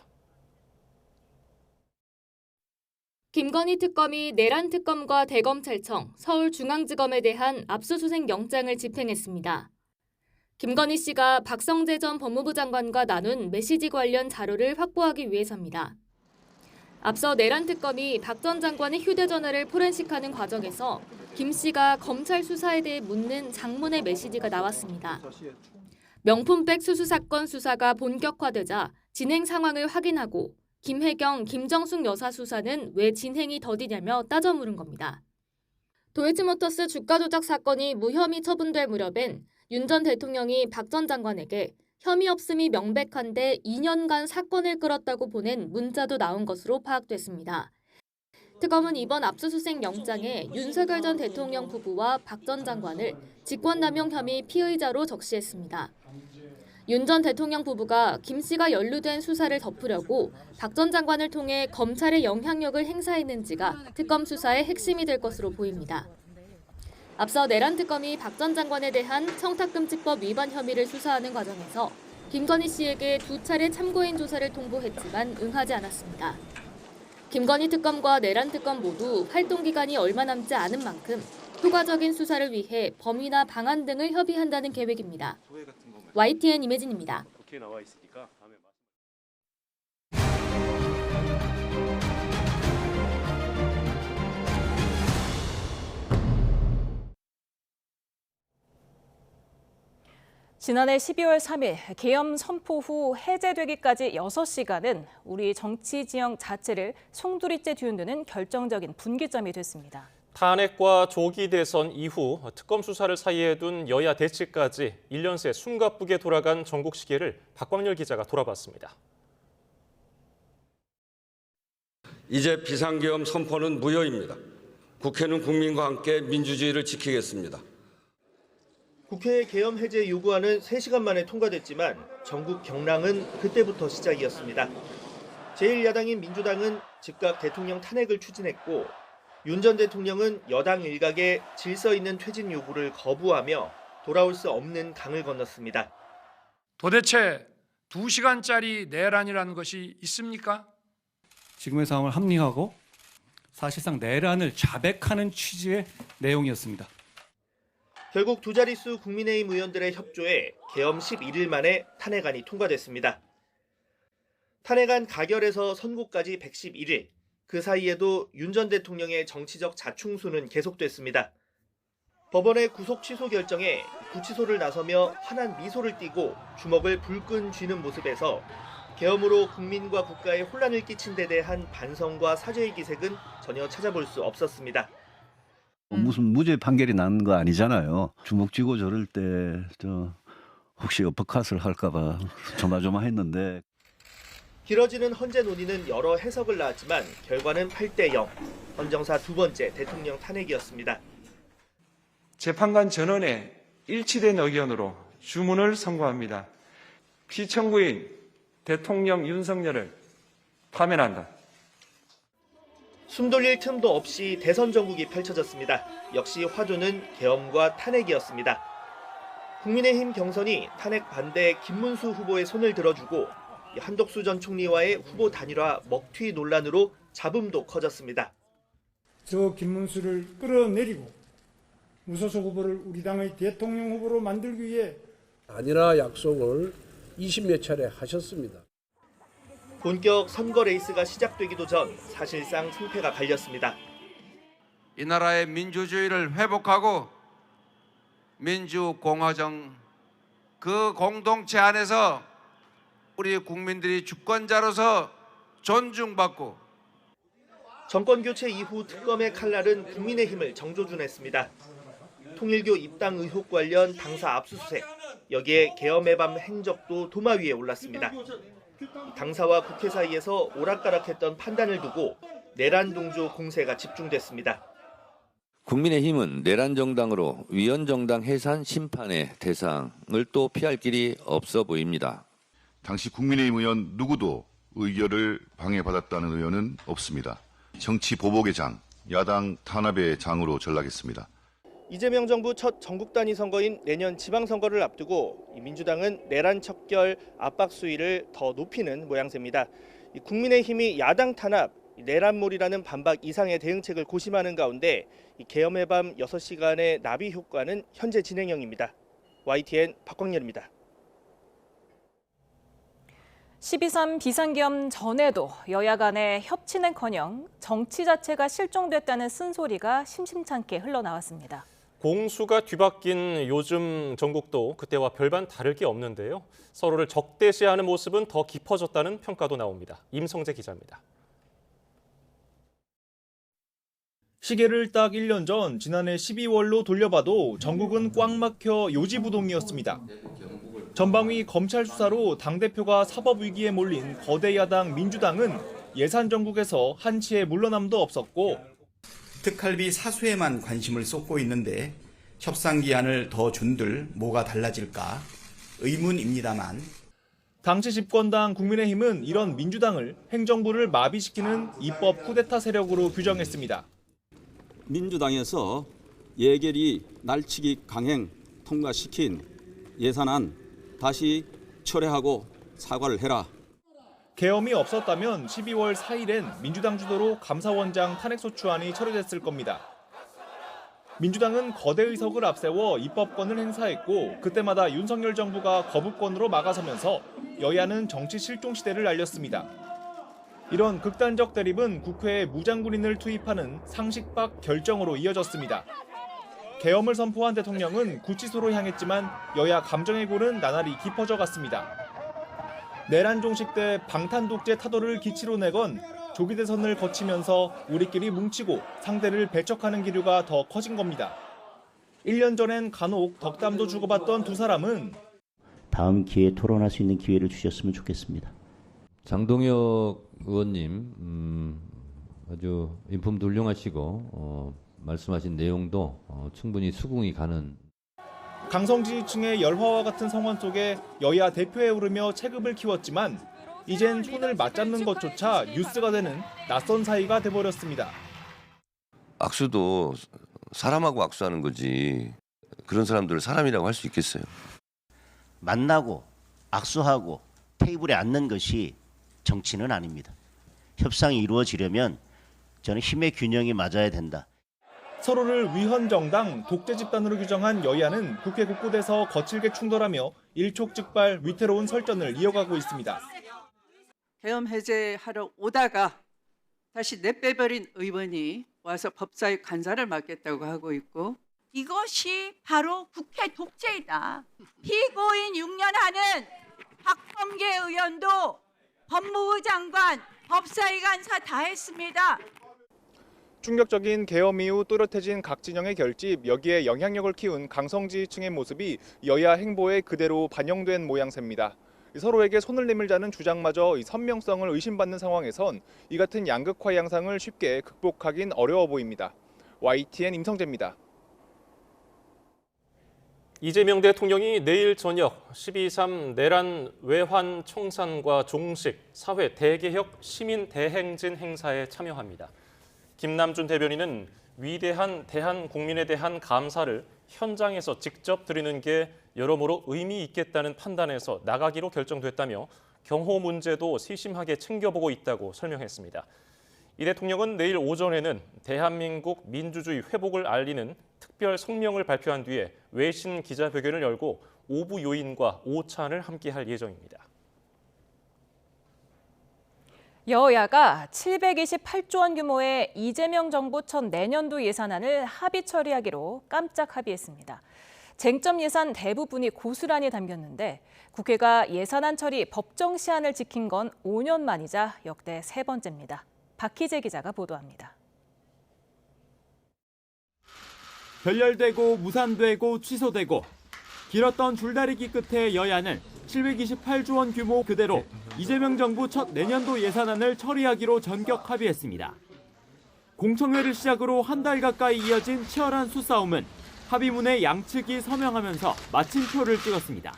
김건희 특검이 내란 특검과 대검찰청, 서울중앙지검에 대한 압수수색 영장을 집행했습니다. 김건희 씨가 박성재 전 법무부 장관과 나눈 메시지 관련 자료를 확보하기 위해서입니다. 앞서 내란 특검이 박 전 장관의 휴대전화를 포렌식하는 과정에서 김 씨가 검찰 수사에 대해 묻는 장문의 메시지가 나왔습니다. 명품백 수수 사건 수사가 본격화되자 진행 상황을 확인하고 김혜경, 김정숙 여사 수사는 왜 진행이 더디냐며 따져 물은 겁니다. 도이치모터스 주가 조작 사건이 무혐의 처분될 무렵엔 윤 전 대통령이 박 전 장관에게 혐의 없음이 명백한데 2년간 사건을 끌었다고 보낸 문자도 나온 것으로 파악됐습니다. 특검은 이번 압수수색 영장에 윤석열 전 대통령 부부와 박 전 장관을 직권남용 혐의 피의자로 적시했습니다. 윤 전 대통령 부부가 김 씨가 연루된 수사를 덮으려고 박 전 장관을 통해 검찰의 영향력을 행사했는지가 특검 수사의 핵심이 될 것으로 보입니다. 앞서 내란 특검이 박 전 장관에 대한 청탁금지법 위반 혐의를 수사하는 과정에서 김건희 씨에게 2차례 참고인 조사를 통보했지만 응하지 않았습니다. 김건희 특검과 내란 특검 모두 활동 기간이 얼마 남지 않은 만큼 효과적인 수사를 위해 범위나 방안 등을 협의한다는 계획입니다. YTN 임혜진입니다. 지난해 12월 3일 계엄 선포 후 해제되기까지 6시간은 우리 정치 지형 자체를 송두리째 뒤흔드는 결정적인 분기점이 됐습니다. 탄핵과 조기 대선 이후 특검 수사를 사이에 둔 여야 대치까지 1년 새 숨가쁘게 돌아간 전국 시계를 박광렬 기자가 돌아봤습니다. 이제 비상계엄 선포는 무효입니다. 국회는 국민과 함께 민주주의를 지키겠습니다. 국회의 계엄 해제 요구안은 3시간 만에 통과됐지만 전국 경랑은 그때부터 시작이었습니다. 제1야당인 민주당은 즉각 대통령 탄핵을 추진했고 윤 전 대통령은 여당 일각의 질서 있는 퇴진 요구를 거부하며 돌아올 수 없는 강을 건넜습니다. 도대체 2시간짜리 내란이라는 것이 있습니까? 지금의 상황을 합리화하고 사실상 내란을 자백하는 취지의 내용이었습니다. 결국 두 자릿수 국민의힘 의원들의 협조에 계엄 11일 만에 탄핵안이 통과됐습니다. 탄핵안 가결에서 선고까지 111일, 그 사이에도 윤 전 대통령의 정치적 자충수는 계속됐습니다. 법원의 구속 취소 결정에 구치소를 나서며 환한 미소를 띠고 주먹을 불끈 쥐는 모습에서 계엄으로 국민과 국가에 혼란을 끼친 데 대한 반성과 사죄의 기색은 전혀 찾아볼 수 없었습니다. 무슨 무죄 판결이 난 거 아니잖아요. 주먹 쥐고 저럴 때 혹시 어퍼컷을 할까봐 조마조마했는데. 길어지는 헌재 논의는 여러 해석을 낳았지만 결과는 8대0. 헌정사 두 번째 대통령 탄핵이었습니다. 재판관 전원의 일치된 의견으로 주문을 선고합니다. 피청구인 대통령 윤석열을 파면한다. 숨 돌릴 틈도 없이 대선 전국이 펼쳐졌습니다. 역시 화두는 계엄과 탄핵이었습니다. 국민의힘 경선이 탄핵 반대 김문수 후보의 손을 들어주고 한덕수 전 총리와의 후보 단일화 먹튀 논란으로 잡음도 커졌습니다. 저 김문수를 끌어내리고 무소속 후보를 우리 당의 대통령 후보로 만들기 위해 단일화 약속을 20몇 차례 하셨습니다. 본격 선거 레이스가 시작되기도 전 사실상 승패가 갈렸습니다. 이 나라의 민주주의를 회복하고 민주공화정 그 공동체 안에서 우리 국민들이 주권자로서 존중받고 정권 교체 이후 특검의 칼날은 국민의힘을 정조준했습니다. 통일교 입당 의혹 관련 당사 압수수색, 여기에 계엄의 밤 행적도 도마 위에 올랐습니다. 당사와 국회 사이에서 오락가락했던 판단을 두고 내란 동조 공세가 집중됐습니다. 국민의힘은 내란 정당으로 위헌 정당 해산 심판의 대상을 또 피할 길이 없어 보입니다. 당시 국민의힘 의원 누구도 의결을 방해받았다는 의원은 없습니다. 정치 보복의 장, 야당 탄압의 장으로 전락했습니다. 이재명 정부 첫 전국 단위 선거인 내년 지방선거를 앞두고 민주당은 내란 척결 압박 수위를 더 높이는 모양새입니다. 국민의힘이 야당 탄압, 내란몰이라는 반박 이상의 대응책을 고심하는 가운데 계엄의 밤 6시간의 나비 효과는 현재 진행형입니다. YTN 박광렬입니다. 12.3 비상계엄 전에도 여야 간의 협치는커녕 정치 자체가 실종됐다는 쓴소리가 심심찮게 흘러나왔습니다. 공수가 뒤바뀐 요즘 전국도 그때와 별반 다를 게 없는데요. 서로를 적대시하는 모습은 더 깊어졌다는 평가도 나옵니다. 임성재 기자입니다. 시계를 딱 1년 전 지난해 12월로 돌려봐도 전국은 꽉 막혀 요지부동이었습니다. 전방위 검찰 수사로 당대표가 사법위기에 몰린 거대 야당 민주당은 예산 정국에서 한치의 물러남도 없었고 특활비 사수에만 관심을 쏟고 있는데 협상 기한을 더 준들 뭐가 달라질까 의문입니다만 당시 집권당 국민의힘은 이런 민주당을 행정부를 마비시키는 입법 쿠데타 세력으로 규정했습니다. 민주당에서 예결위 날치기 강행 통과시킨 예산안 다시 철회하고 사과를 해라. 계엄이 없었다면 12월 4일엔 민주당 주도로 감사원장 탄핵소추안이 처리됐을 겁니다. 민주당은 거대 의석을 앞세워 입법권을 행사했고 그때마다 윤석열 정부가 거부권으로 막아서면서 여야는 정치 실종 시대를 알렸습니다. 이런 극단적 대립은 국회에 무장군인을 투입하는 상식 밖 결정으로 이어졌습니다. 계엄을 선포한 대통령은 구치소로 향했지만 여야 감정의 골은 나날이 깊어져 갔습니다. 내란 종식 때 방탄 독재 타도를 기치로 내건 조기 대선을 거치면서 우리끼리 뭉치고 상대를 배척하는 기류가 더 커진 겁니다. 1년 전엔 간혹 덕담도 주고받던 두 사람은 다음 기회에 토론할 수 있는 기회를 주셨으면 좋겠습니다. 장동혁 의원님 아주 인품도 훌륭하시고 말씀하신 내용도 충분히 수긍이 가는. 강성 지지층의 열화와 같은 성원 속에 여야 대표에 오르며 체급을 키웠지만 이젠 손을 맞잡는 것조차 뉴스가 되는 낯선 사이가 돼버렸습니다. 악수도 사람하고 악수하는 거지 그런 사람들을 사람이라고 할 수 있겠어요? 만나고 악수하고 테이블에 앉는 것이 정치는 아닙니다. 협상이 이루어지려면 저는 힘의 균형이 맞아야 된다. 서로를 위헌 정당, 독재 집단으로 규정한 여야는 국회 곳곳에서 거칠게 충돌하며 일촉즉발 위태로운 설전을 이어가고 있습니다. 계엄 해제하러 오다가 다시 내빼버린 의원이 와서 법사위 간사를 맡겠다고 하고 있고 이것이 바로 국회 독재이다. 피고인 6년 하는 박범계 의원도 법무부 장관, 법사위 간사 다 했습니다. 충격적인 계엄 이후 또렷해진 각 진영의 결집, 여기에 영향력을 키운 강성지지층의 모습이 여야 행보에 그대로 반영된 모양새입니다. 서로에게 손을 내밀자는 주장마저 선명성을 의심받는 상황에선 이 같은 양극화 양상을 쉽게 극복하긴 어려워 보입니다. YTN 임성재입니다. 이재명 대통령이 내일 저녁 12.3 내란 외환 청산과 종식 사회 대개혁 시민 대행진 행사에 참여합니다. 김남준 대변인은 위대한 대한 국민에 대한 감사를 현장에서 직접 드리는 게 여러모로 의미 있겠다는 판단에서 나가기로 결정됐다며 경호 문제도 세심하게 챙겨보고 있다고 설명했습니다. 이 대통령은 내일 오전에는 대한민국 민주주의 회복을 알리는 특별 성명을 발표한 뒤에 외신 기자회견을 열고 오부 요인과 오찬을 함께할 예정입니다. 여야가 728조 원 규모의 이재명 정부 첫 내년도 예산안을 합의 처리하기로 깜짝 합의했습니다. 쟁점 예산 대부분이 고스란히 담겼는데 국회가 예산안 처리 법정 시한을 지킨 건 5년 만이자 역대 세 번째입니다. 박희재 기자가 보도합니다. 결렬되고 무산되고 취소되고 길었던 줄다리기 끝에 여야는 728조 원 규모 그대로 이재명 정부 첫 내년도 예산안을 처리하기로 전격 합의했습니다. 공청회를 시작으로 한 달 가까이 이어진 치열한 수싸움은 합의문에 양측이 서명하면서 마침표를 찍었습니다.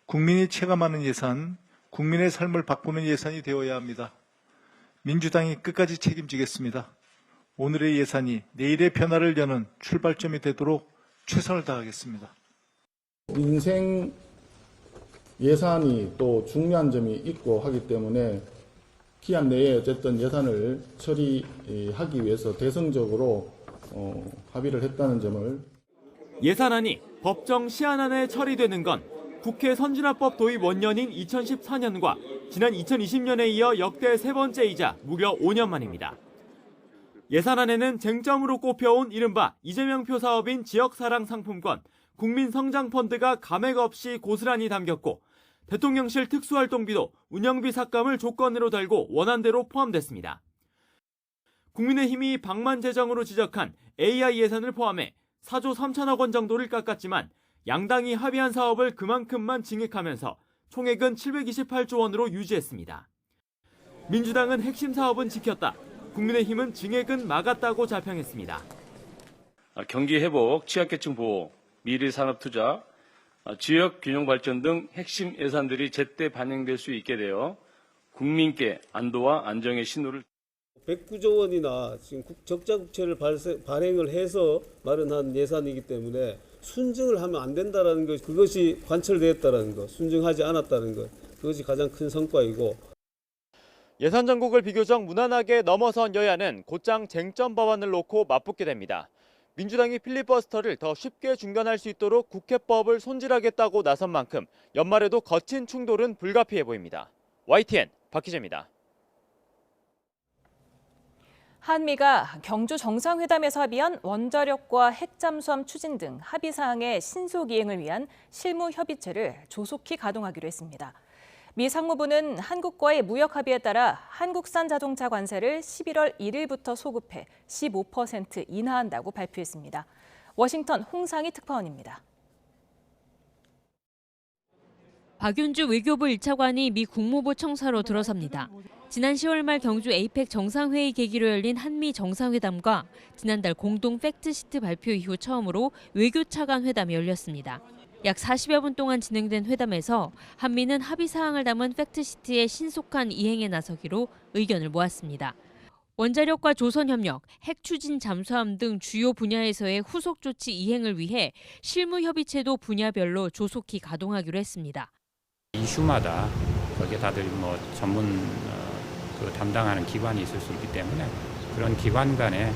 국민이 체감하는 예산, 국민의 삶을 바꾸는 예산이 되어야 합니다. 민주당이 끝까지 책임지겠습니다. 오늘의 예산이 내일의 변화를 여는 출발점이 되도록 최선을 다하겠습니다. 민생 예산이 또 중요한 점이 있고 하기 때문에 기한 내에 어쨌든 예산을 처리하기 위해서 대승적으로 합의를 했다는 점을. 예산안이 법정 시한 안에 처리되는 건 국회 선진화법 도입 원년인 2014년과 지난 2020년에 이어 역대 세 번째이자 무려 5년 만입니다. 예산안에는 쟁점으로 꼽혀온 이른바 이재명표 사업인 지역사랑 상품권, 국민성장펀드가 감액 없이 고스란히 담겼고 대통령실 특수활동비도 운영비 삭감을 조건으로 달고 원안대로 포함됐습니다. 국민의힘이 방만 재정으로 지적한 AI 예산을 포함해 4조 3천억 원 정도를 깎았지만 양당이 합의한 사업을 그만큼만 증액하면서 총액은 728조 원으로 유지했습니다. 민주당은 핵심 사업은 지켰다. 국민의힘은 증액은 막았다고 자평했습니다. 경기 회복, 취약계층 보호, 미래 산업 투자, 지역 균형 발전 등 핵심 예산들이 제때 반영될 수 있게 되어 국민께 안도와 안정의 신호를 109조 원이나 지금 적자 국채를 발행을 해서 마련한 예산이기 때문에 순증을 하면 안 된다라는 것, 그것이 관철되었다라는 것, 순증하지 않았다는 것, 그것이 가장 큰 성과이고. 예산 전국을 비교적 무난하게 넘어선 여야는 곧장 쟁점 법안을 놓고 맞붙게 됩니다. 민주당이 필리버스터를 더 쉽게 중단할 수 있도록 국회법을 손질하겠다고 나선 만큼 연말에도 거친 충돌은 불가피해 보입니다. YTN 박희재입니다. 한미가 경주 정상회담에서 합의한 원자력과 핵 잠수함 추진 등 합의 사항의 신속 이행을 위한 실무 협의체를 조속히 가동하기로 했습니다. 미 상무부는 한국과의 무역 합의에 따라 한국산 자동차 관세를 11월 1일부터 소급해 15% 인하한다고 발표했습니다. 워싱턴 홍상희 특파원입니다. 박윤주 외교부 1차관이 미 국무부 청사로 들어섭니다. 지난 10월 말 경주 에이펙 정상회의 계기로 열린 한미 정상회담과 지난달 공동 팩트시트 발표 이후 처음으로 외교차관 회담이 열렸습니다. 약 40여 분 동안 진행된 회담에서 한미는 합의 사항을 담은 팩트시트의 신속한 이행에 나서기로 의견을 모았습니다. 원자력과 조선협력, 핵추진 잠수함 등 주요 분야에서의 후속 조치 이행을 위해 실무협의체도 분야별로 조속히 가동하기로 했습니다. 이슈마다 거기에 다들 전문 담당하는 기관이 있을 수 있기 때문에 그런 기관 간에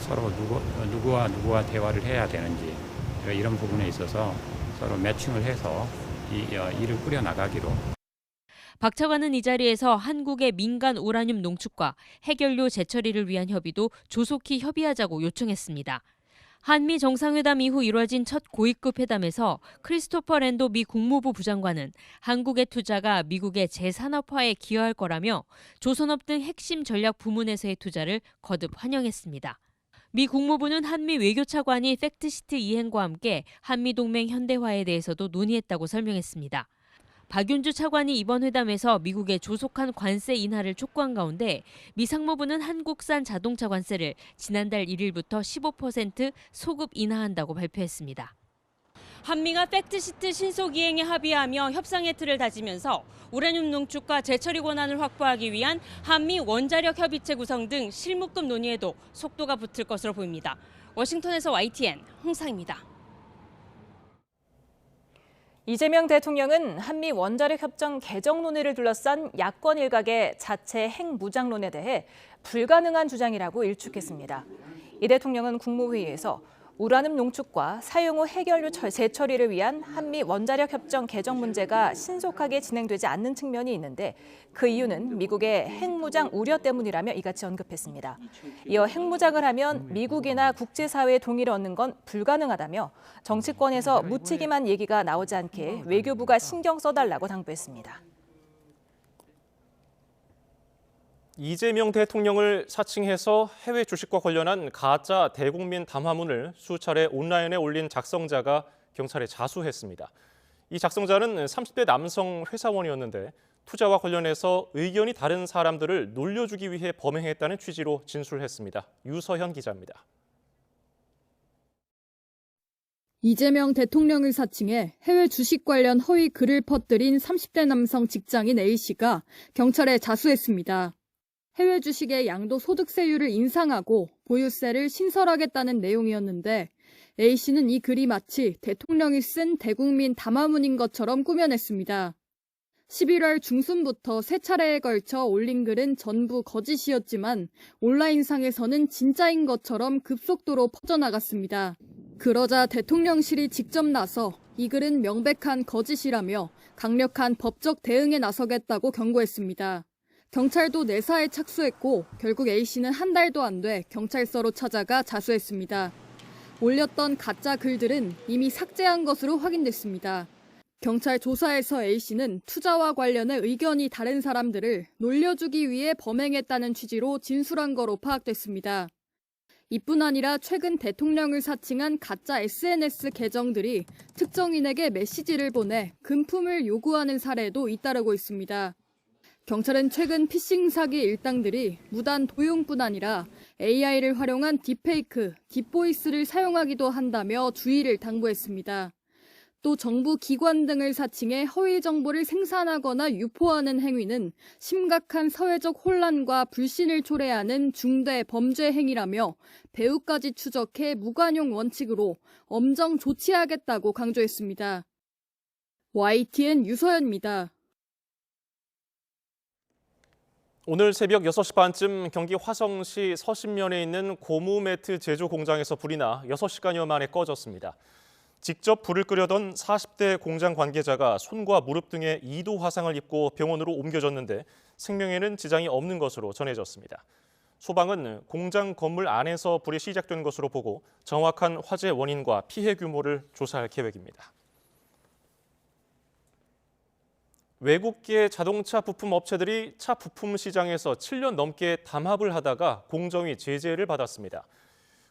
서로 누구와 대화를 해야 되는지 이런 부분에 있어서 서로 매칭을 해서 이 일을 꾸려나가기로. 박 차관은 이 자리에서 한국의 민간 우라늄 농축과 핵연료 재처리를 위한 협의도 조속히 협의하자고 요청했습니다. 한미 정상회담 이후 이뤄진 첫 고위급 회담에서 크리스토퍼 랜도 미 국무부 부장관은 한국의 투자가 미국의 재산업화에 기여할 거라며 조선업 등 핵심 전략 부문에서의 투자를 거듭 환영했습니다. 미 국무부는 한미 외교차관이 팩트시트 이행과 함께 한미동맹 현대화에 대해서도 논의했다고 설명했습니다. 박윤주 차관이 이번 회담에서 미국의 조속한 관세 인하를 촉구한 가운데 미 상무부는 한국산 자동차 관세를 지난달 1일부터 15% 소급 인하한다고 발표했습니다. 한미가 팩트시트 신속 이행에 합의하며 협상의 틀을 다지면서 우라늄 농축과 재처리 권한을 확보하기 위한 한미 원자력 협의체 구성 등 실무급 논의에도 속도가 붙을 것으로 보입니다. 워싱턴에서 YTN 홍상입니다. 이재명 대통령은 한미 원자력 협정 개정 논의를 둘러싼 야권 일각의 자체 핵무장론에 대해 불가능한 주장이라고 일축했습니다. 이 대통령은 국무회의에서 우라늄 농축과 사용 후 핵연료 재처리를 위한 한미 원자력 협정 개정 문제가 신속하게 진행되지 않는 측면이 있는데 그 이유는 미국의 핵무장 우려 때문이라며 이같이 언급했습니다. 이어 핵무장을 하면 미국이나 국제사회의 동의를 얻는 건 불가능하다며 정치권에서 묻히기만 얘기가 나오지 않게 외교부가 신경 써달라고 당부했습니다. 이재명 대통령을 사칭해서 해외 주식과 관련한 가짜 대국민 담화문을 수차례 온라인에 올린 작성자가 경찰에 자수했습니다. 이 작성자는 30대 남성 회사원이었는데 투자와 관련해서 의견이 다른 사람들을 놀려주기 위해 범행했다는 취지로 진술했습니다. 유서현 기자입니다. 이재명 대통령을 사칭해 해외 주식 관련 허위 글을 퍼뜨린 30대 남성 직장인 A씨가 경찰에 자수했습니다. 해외 주식의 양도소득세율을 인상하고 보유세를 신설하겠다는 내용이었는데 A씨는 이 글이 마치 대통령이 쓴 대국민 담화문인 것처럼 꾸며냈습니다. 11월 중순부터 세 차례에 걸쳐 올린 글은 전부 거짓이었지만 온라인상에서는 진짜인 것처럼 급속도로 퍼져나갔습니다. 그러자 대통령실이 직접 나서 이 글은 명백한 거짓이라며 강력한 법적 대응에 나서겠다고 경고했습니다. 경찰도 내사에 착수했고 결국 A씨는 한 달도 안 돼 경찰서로 찾아가 자수했습니다. 올렸던 가짜 글들은 이미 삭제한 것으로 확인됐습니다. 경찰 조사에서 A씨는 투자와 관련해 의견이 다른 사람들을 놀려주기 위해 범행했다는 취지로 진술한 거로 파악됐습니다. 이뿐 아니라 최근 대통령을 사칭한 가짜 SNS 계정들이 특정인에게 메시지를 보내 금품을 요구하는 사례도 잇따르고 있습니다. 경찰은 최근 피싱 사기 일당들이 무단 도용뿐 아니라 AI를 활용한 딥페이크, 딥보이스를 사용하기도 한다며 주의를 당부했습니다. 또 정부 기관 등을 사칭해 허위 정보를 생산하거나 유포하는 행위는 심각한 사회적 혼란과 불신을 초래하는 중대 범죄 행위라며 배후까지 추적해 무관용 원칙으로 엄정 조치하겠다고 강조했습니다. YTN 유서연입니다. 오늘 새벽 6시 반쯤 경기 화성시 서신면에 있는 고무 매트 제조 공장에서 불이 나 6시간여 만에 꺼졌습니다. 직접 불을 끄려던 40대 공장 관계자가 손과 무릎 등에 2도 화상을 입고 병원으로 옮겨졌는데 생명에는 지장이 없는 것으로 전해졌습니다. 소방은 공장 건물 안에서 불이 시작된 것으로 보고 정확한 화재 원인과 피해 규모를 조사할 계획입니다. 외국계 자동차 부품 업체들이 차 부품 시장에서 7년 넘게 담합을 하다가 공정위 제재를 받았습니다.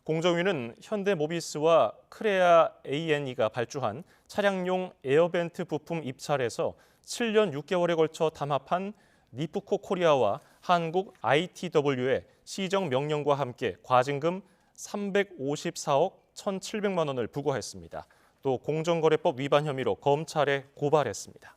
공정위는 현대모비스와 크레아 A&E가 발주한 차량용 에어벤트 부품 입찰에서 7년 6개월에 걸쳐 담합한 니프코 코리아와 한국 ITW에 시정 명령과 함께 과징금 354억 1,700만 원을 부과했습니다. 또 공정거래법 위반 혐의로 검찰에 고발했습니다.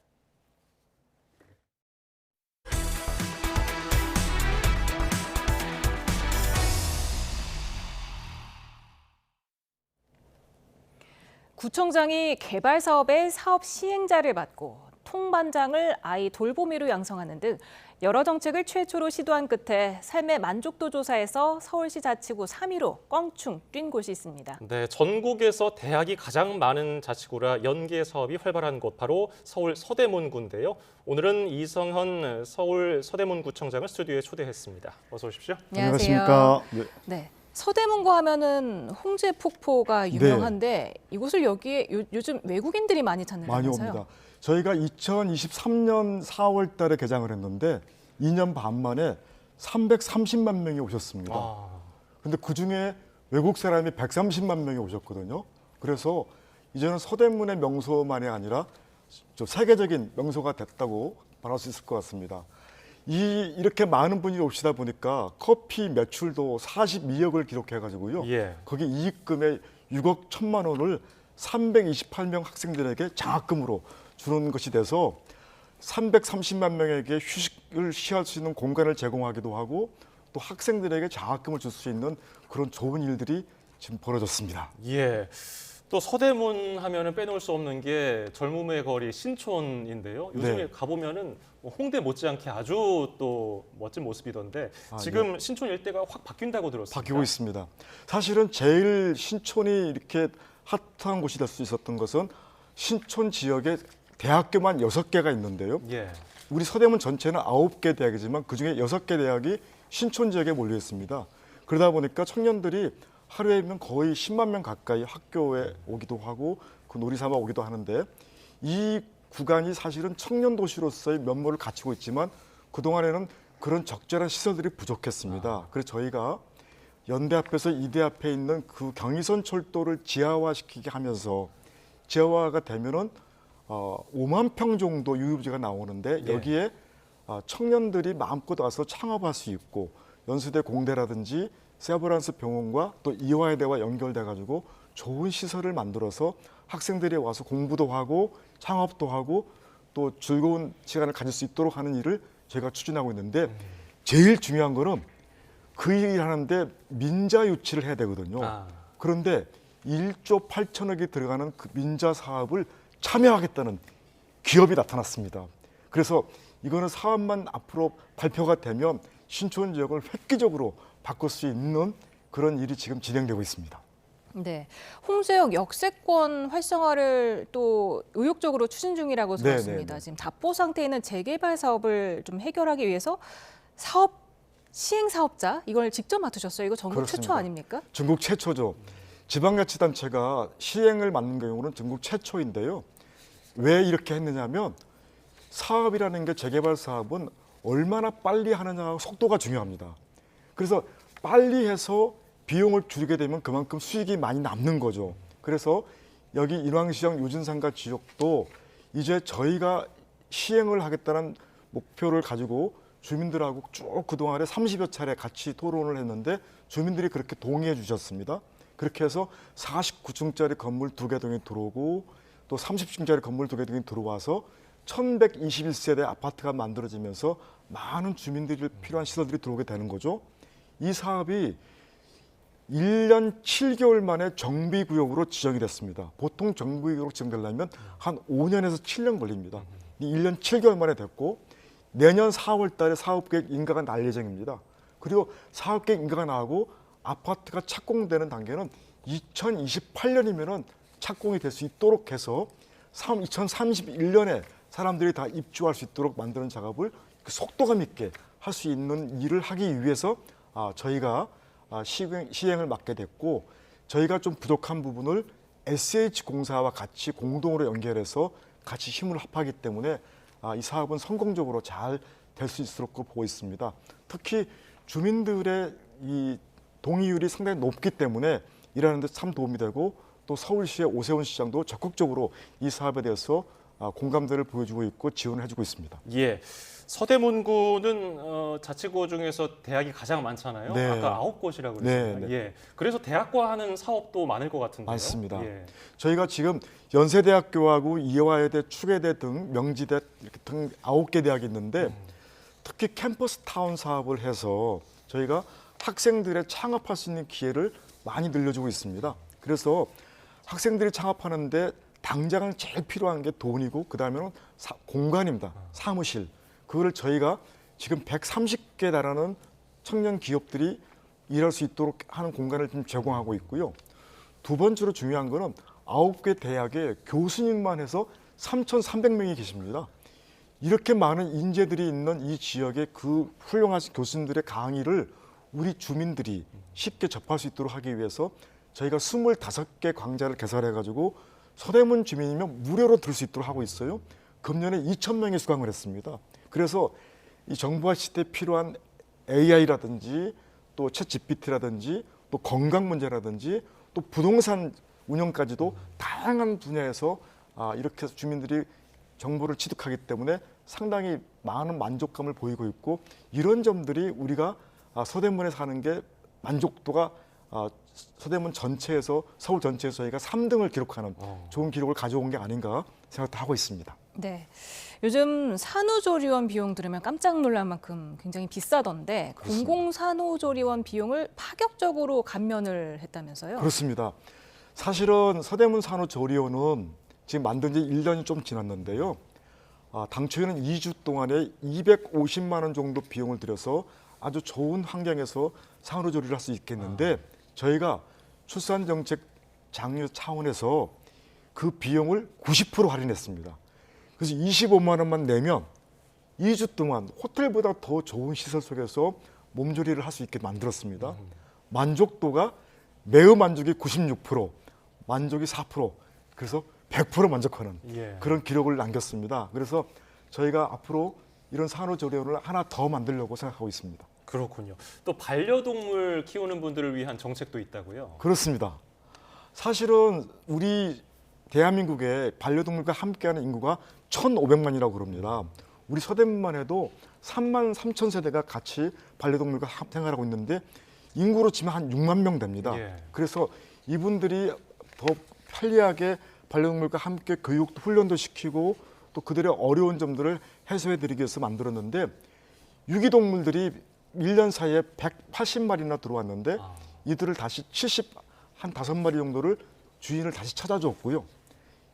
구청장이 개발 사업의 사업 시행자를 맡고 통반장을 아이 돌보미로 양성하는 등 여러 정책을 최초로 시도한 끝에 삶의 만족도 조사에서 서울시 자치구 3위로 껑충 뛴 곳이 있습니다. 네, 전국에서 대학이 가장 많은 자치구라 연계 사업이 활발한 곳 바로 서울 서대문구인데요. 오늘은 이성헌 서울 서대문구청장을 스튜디오에 초대했습니다. 어서 오십시오. 안녕하십니까. 네. 서대문고 하면은 홍제 폭포가 유명한데 이곳을 여기에 요즘 외국인들이 많이 찾는다면서요? 많이 옵니다. 저희가 2023년 4월 달에 개장을 했는데 2년 반 만에 330만 명이 오셨습니다. 근데 그중에 외국 사람이 130만 명이 오셨거든요. 그래서 이제는 서대문의 명소만이 아니라 좀 세계적인 명소가 됐다고 말할 수 있을 것 같습니다. 이렇게 많은 분이 오시다 보니까 커피 매출도 42억을 기록해가지고요. 거기 이익금의 6억 1천만 원을 328명 학생들에게 장학금으로 주는 것이 돼서 330만 명에게 휴식을 취할 수 있는 공간을 제공하기도 하고 또 학생들에게 장학금을 줄 수 있는 그런 좋은 일들이 지금 벌어졌습니다. 예. 또 서대문 하면은 빼놓을 수 없는 게 젊음의 거리 신촌인데요. 요즘에 가보면은 홍대 못지않게 아주 또 멋진 모습이던데 지금 신촌 일대가 확 바뀐다고 들었습니다. 바뀌고 있습니다. 사실은 제일 신촌이 이렇게 핫한 곳이 될 수 있었던 것은 신촌 지역에 대학교만 6개가 있는데요. 우리 서대문 전체는 9개 대학이지만 그중에 6개 대학이 신촌 지역에 몰려 있습니다. 그러다 보니까 청년들이 하루에면 거의 10만 명 가까이 학교에 오기도 하고 그 놀이삼아 오기도 하는데 이 구간이 사실은 청년 도시로서의 면모를 갖추고 있지만 그동안에는 그런 적절한 시설들이 부족했습니다. 그래서 저희가 연대 앞에서 이대 앞에 있는 그 경의선 철도를 지하화시키게 하면서 지하화가 되면은 5만 평 정도 유휴지가 나오는데 여기에 청년들이 마음껏 와서 창업할 수 있고 연수대 공대라든지 세브란스 병원과 또 이화여대와 연결돼 가지고 좋은 시설을 만들어서 학생들이 와서 공부도 하고 창업도 하고 또 즐거운 시간을 가질 수 있도록 하는 일을 제가 추진하고 있는데 제일 중요한 거는 그 일을 하는데 민자 유치를 해야 되거든요. 그런데 1조 8천억이 들어가는 그 민자 사업을 참여하겠다는 기업이 나타났습니다. 그래서 이거는 사업만 앞으로 발표가 되면 신촌 지역을 획기적으로 바꿀 수 있는 그런 일이 지금 진행되고 있습니다. 네, 홍제역 역세권 활성화를 또 의욕적으로 추진 중이라고 들었습니다. 지금 답보 상태에 있는 재개발 사업을 좀 해결하기 위해서 시행 사업자 이걸 직접 맡으셨어요. 이거 전국 그렇습니다. 최초 아닙니까? 전국 최초죠. 지방자치단체가 시행을 맡는 경우는 전국 최초인데요. 왜 이렇게 했느냐면 사업이라는 게 재개발 사업은 얼마나 빨리 하느냐 속도가 중요합니다. 그래서 빨리 해서 비용을 줄이게 되면 그만큼 수익이 많이 남는 거죠. 그래서 여기 인왕시형 유진상가 지역도 이제 저희가 시행을 하겠다는 목표를 가지고 주민들하고 쭉 그동안에 30여 차례 같이 토론을 했는데 주민들이 그렇게 동의해 주셨습니다. 그렇게 해서 49층짜리 건물 2개 등이 들어오고 또 30층짜리 건물 2개 등이 들어와서 1121세대 아파트가 만들어지면서 많은 주민들이 필요한 시설들이 들어오게 되는 거죠. 이 사업이 1년 7개월 만에 정비구역으로 지정이 됐습니다. 보통 정비구역으로 지정되려면 한 5년에서 7년 걸립니다. 1년 7개월 만에 됐고 내년 4월 달에 사업계획 인가가 날 예정입니다. 그리고 사업계획 인가가 나오고 아파트가 착공되는 단계는 2028년이면 착공이 될 수 있도록 해서 2031년에 사람들이 다 입주할 수 있도록 만드는 작업을 속도감 있게 할 수 있는 일을 하기 위해서 저희가 시행을 맡게 됐고 저희가 좀 부족한 부분을 SH공사와 같이 공동으로 연결해서 같이 힘을 합하기 때문에 이 사업은 성공적으로 잘 될 수 있도록 보고 있습니다. 특히 주민들의 이 동의율이 상당히 높기 때문에 일하는 데 참 도움이 되고 또 서울시의 오세훈 시장도 적극적으로 이 사업에 대해서 공감대를 보여주고 있고 지원을 해주고 있습니다. 예, 서대문구는 자치구 중에서 대학이 가장 많잖아요. 네. 아까 9곳이라고 그랬습니다. 네. 예, 그래서 대학과 하는 사업도 많을 것 같은데요. 맞습니다. 예. 저희가 지금 연세대학교하고 이화여대, 축예대 등 명지대 이렇게 등 9개 대학이 있는데 특히 캠퍼스 타운 사업을 해서 저희가 학생들의 창업할 수 있는 기회를 많이 늘려주고 있습니다. 그래서 학생들이 창업하는데 당장은 제일 필요한 게 돈이고 그다음에는 공간입니다. 사무실. 그거를 저희가 지금 130개 달하는 청년 기업들이 일할 수 있도록 하는 공간을 좀 제공하고 있고요. 두 번째로 중요한 거는 9개 대학에 교수님만 해서 3,300명이 계십니다. 이렇게 많은 인재들이 있는 이 지역에 그 훌륭한 교수님들의 강의를 우리 주민들이 쉽게 접할 수 있도록 하기 위해서 저희가 25개 광장을 개설해가지고 서대문 주민이면 무료로 들 수 있도록 하고 있어요. 금년에 2,000명이 수강을 했습니다. 그래서 이 정보화 시대에 필요한 AI라든지 또 챗GPT라든지 또 건강 문제라든지 또 부동산 운영까지도 다양한 분야에서 이렇게 해서 주민들이 정보를 취득하기 때문에 상당히 많은 만족감을 보이고 있고 이런 점들이 우리가 서대문에 사는 게 만족도가 서대문 전체에서 서울 전체에서 저희가 3등을 기록하는 좋은 기록을 가져온 게 아닌가 생각하고 있습니다. 네, 요즘 산후조리원 비용 들으면 깜짝 놀랄 만큼 굉장히 비싸던데 그렇습니다. 공공산후조리원 비용을 파격적으로 감면을 했다면서요? 그렇습니다. 사실은 서대문 산후조리원은 지금 만든 지 1년이 좀 지났는데요. 당초에는 2주 동안에 250만 원 정도 비용을 들여서 아주 좋은 환경에서 산후조리를 할 수 있겠는데 저희가 출산정책 장려 차원에서 그 비용을 90% 할인했습니다. 그래서 25만 원만 내면 2주 동안 호텔보다 더 좋은 시설 속에서 몸조리를 할 수 있게 만들었습니다. 만족도가 매우 만족이 96%, 만족이 4%, 그래서 100% 만족하는 그런 기록을 남겼습니다. 그래서 저희가 앞으로 이런 산후조리원을 하나 더 만들려고 생각하고 있습니다. 그렇군요. 또 반려동물 키우는 분들을 위한 정책도 있다고요? 그렇습니다. 사실은 우리 대한민국의 반려동물과 함께하는 인구가 1,500만이라고 그럽니다. 우리 서대문만 해도 3만 3천 세대가 같이 반려동물과 생활하고 있는데 인구로 치면 한 6만 명 됩니다. 그래서 이분들이 더 편리하게 반려동물과 함께 교육도 훈련도 시키고 또 그들의 어려운 점들을 해소해드리기 위해서 만들었는데 유기동물들이 1년 사이에 180마리나 들어왔는데 이들을 다시 5마리 정도를 주인을 다시 찾아줬고요.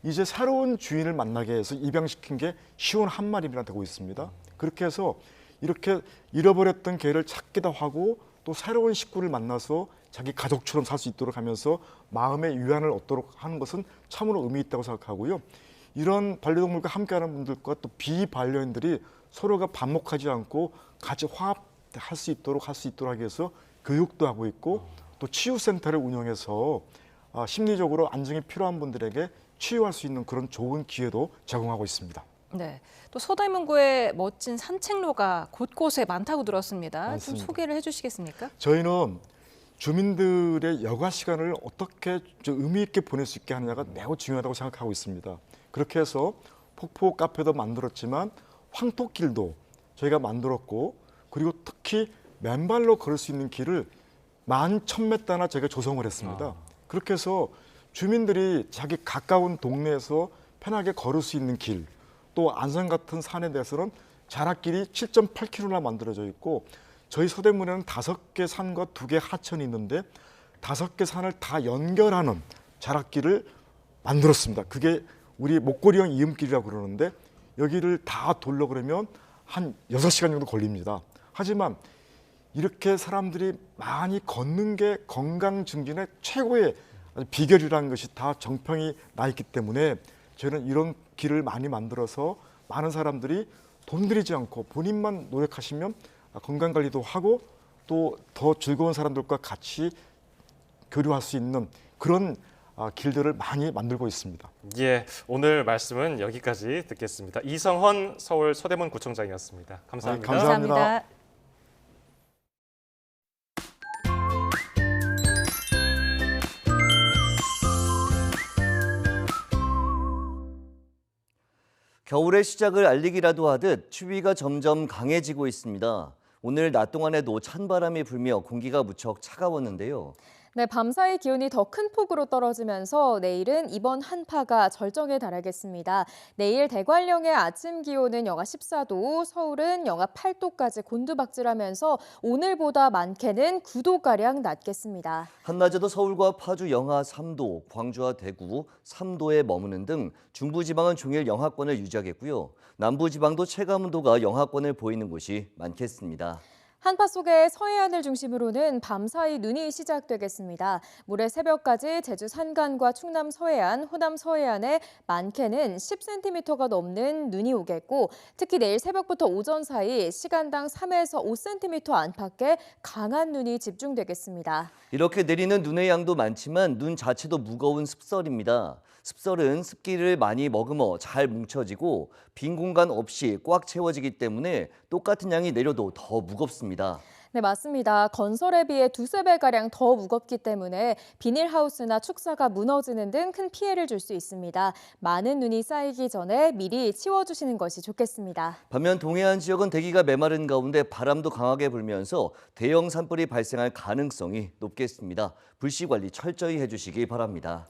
이제 새로운 주인을 만나게 해서 입양시킨 게 51마리나 되고 있습니다. 그렇게 해서 이렇게 잃어버렸던 개를 찾기도 하고 또 새로운 식구를 만나서 자기 가족처럼 살 수 있도록 하면서 마음의 위안을 얻도록 하는 것은 참으로 의미 있다고 생각하고요. 이런 반려동물과 함께하는 분들과 또 비반려인들이 서로가 반목하지 않고 같이 화합할 수 있도록 하기 위해서 교육도 하고 있고 또 치유센터를 운영해서 심리적으로 안정이 필요한 분들에게 치유할 수 있는 그런 좋은 기회도 제공하고 있습니다. 네, 또 서대문구에 멋진 산책로가 곳곳에 많다고 들었습니다. 맞습니다. 좀 소개를 해주시겠습니까? 저희는 주민들의 여가 시간을 어떻게 좀 의미 있게 보낼 수 있게 하느냐가 매우 중요하다고 생각하고 있습니다. 그렇게 해서 폭포 카페도 만들었지만 황토길도 저희가 만들었고 그리고 특히 맨발로 걸을 수 있는 길을 11,000m나 저희가 조성을 했습니다. 그렇게 해서 주민들이 자기 가까운 동네에서 편하게 걸을 수 있는 길, 또 안산 같은 산에 대해서는 자락길이 7.8km나 만들어져 있고 저희 서대문에는 5개 산과 2개 하천이 있는데 5개 산을 다 연결하는 자락길을 만들었습니다. 그게 우리 목고리형 이음길이라고 그러는데 여기를 다 돌려 그러면 한 6시간 정도 걸립니다. 하지만 이렇게 사람들이 많이 걷는 게 건강 증진의 최고의 비결이라는 것이 다 정평이 나 있기 때문에 저는 이런 길을 많이 만들어서 많은 사람들이 돈 들이지 않고 본인만 노력하시면 건강관리도 하고 또 더 즐거운 사람들과 같이 교류할 수 있는 그런 길들을 많이 만들고 있습니다. 예, 오늘 말씀은 여기까지 듣겠습니다. 이성헌 서울 서대문구청장이었습니다. 감사합니다. 감사합니다. 겨울의 시작을 알리기라도 하듯 추위가 점점 강해지고 있습니다. 오늘 낮 동안에도 찬바람이 불며 공기가 무척 차가웠는데요. 네, 밤사이 기온이 더 큰 폭으로 떨어지면서 내일은 이번 한파가 절정에 달하겠습니다. 내일 대관령의 아침 기온은 영하 14도, 서울은 영하 8도까지 곤두박질하면서 오늘보다 많게는 9도가량 낮겠습니다. 한낮에도 서울과 파주 영하 3도, 광주와 대구 3도에 머무는 등 중부지방은 종일 영하권을 유지하겠고요. 남부지방도 체감온도가 영하권을 보이는 곳이 많겠습니다. 한파 속에 서해안을 중심으로는 밤사이 눈이 시작되겠습니다. 모레 새벽까지 제주 산간과 충남 서해안, 호남 서해안에 많게는 10cm가 넘는 눈이 오겠고 특히 내일 새벽부터 오전 사이 시간당 3에서 5cm 안팎의 강한 눈이 집중되겠습니다. 이렇게 내리는 눈의 양도 많지만 눈 자체도 무거운 습설입니다. 습설은 습기를 많이 머금어 잘 뭉쳐지고 빈 공간 없이 꽉 채워지기 때문에 똑같은 양이 내려도 더 무겁습니다. 네, 맞습니다. 건설에 비해 두세 배가량 더 무겁기 때문에 비닐하우스나 축사가 무너지는 등 큰 피해를 줄 수 있습니다. 많은 눈이 쌓이기 전에 미리 치워주시는 것이 좋겠습니다. 반면 동해안 지역은 대기가 메마른 가운데 바람도 강하게 불면서 대형 산불이 발생할 가능성이 높겠습니다. 불씨 관리 철저히 해주시기 바랍니다.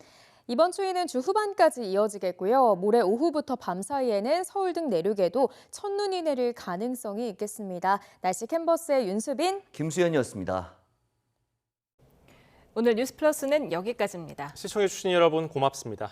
이번 추위는 주 후반까지 이어지겠고요. 모레 오후부터 밤 사이에는 서울 등 내륙에도 첫눈이 내릴 가능성이 있겠습니다. 날씨 캔버스의 윤수빈, 김수현이었습니다. 오늘 뉴스플러스는 여기까지입니다. 시청해주신 여러분 고맙습니다.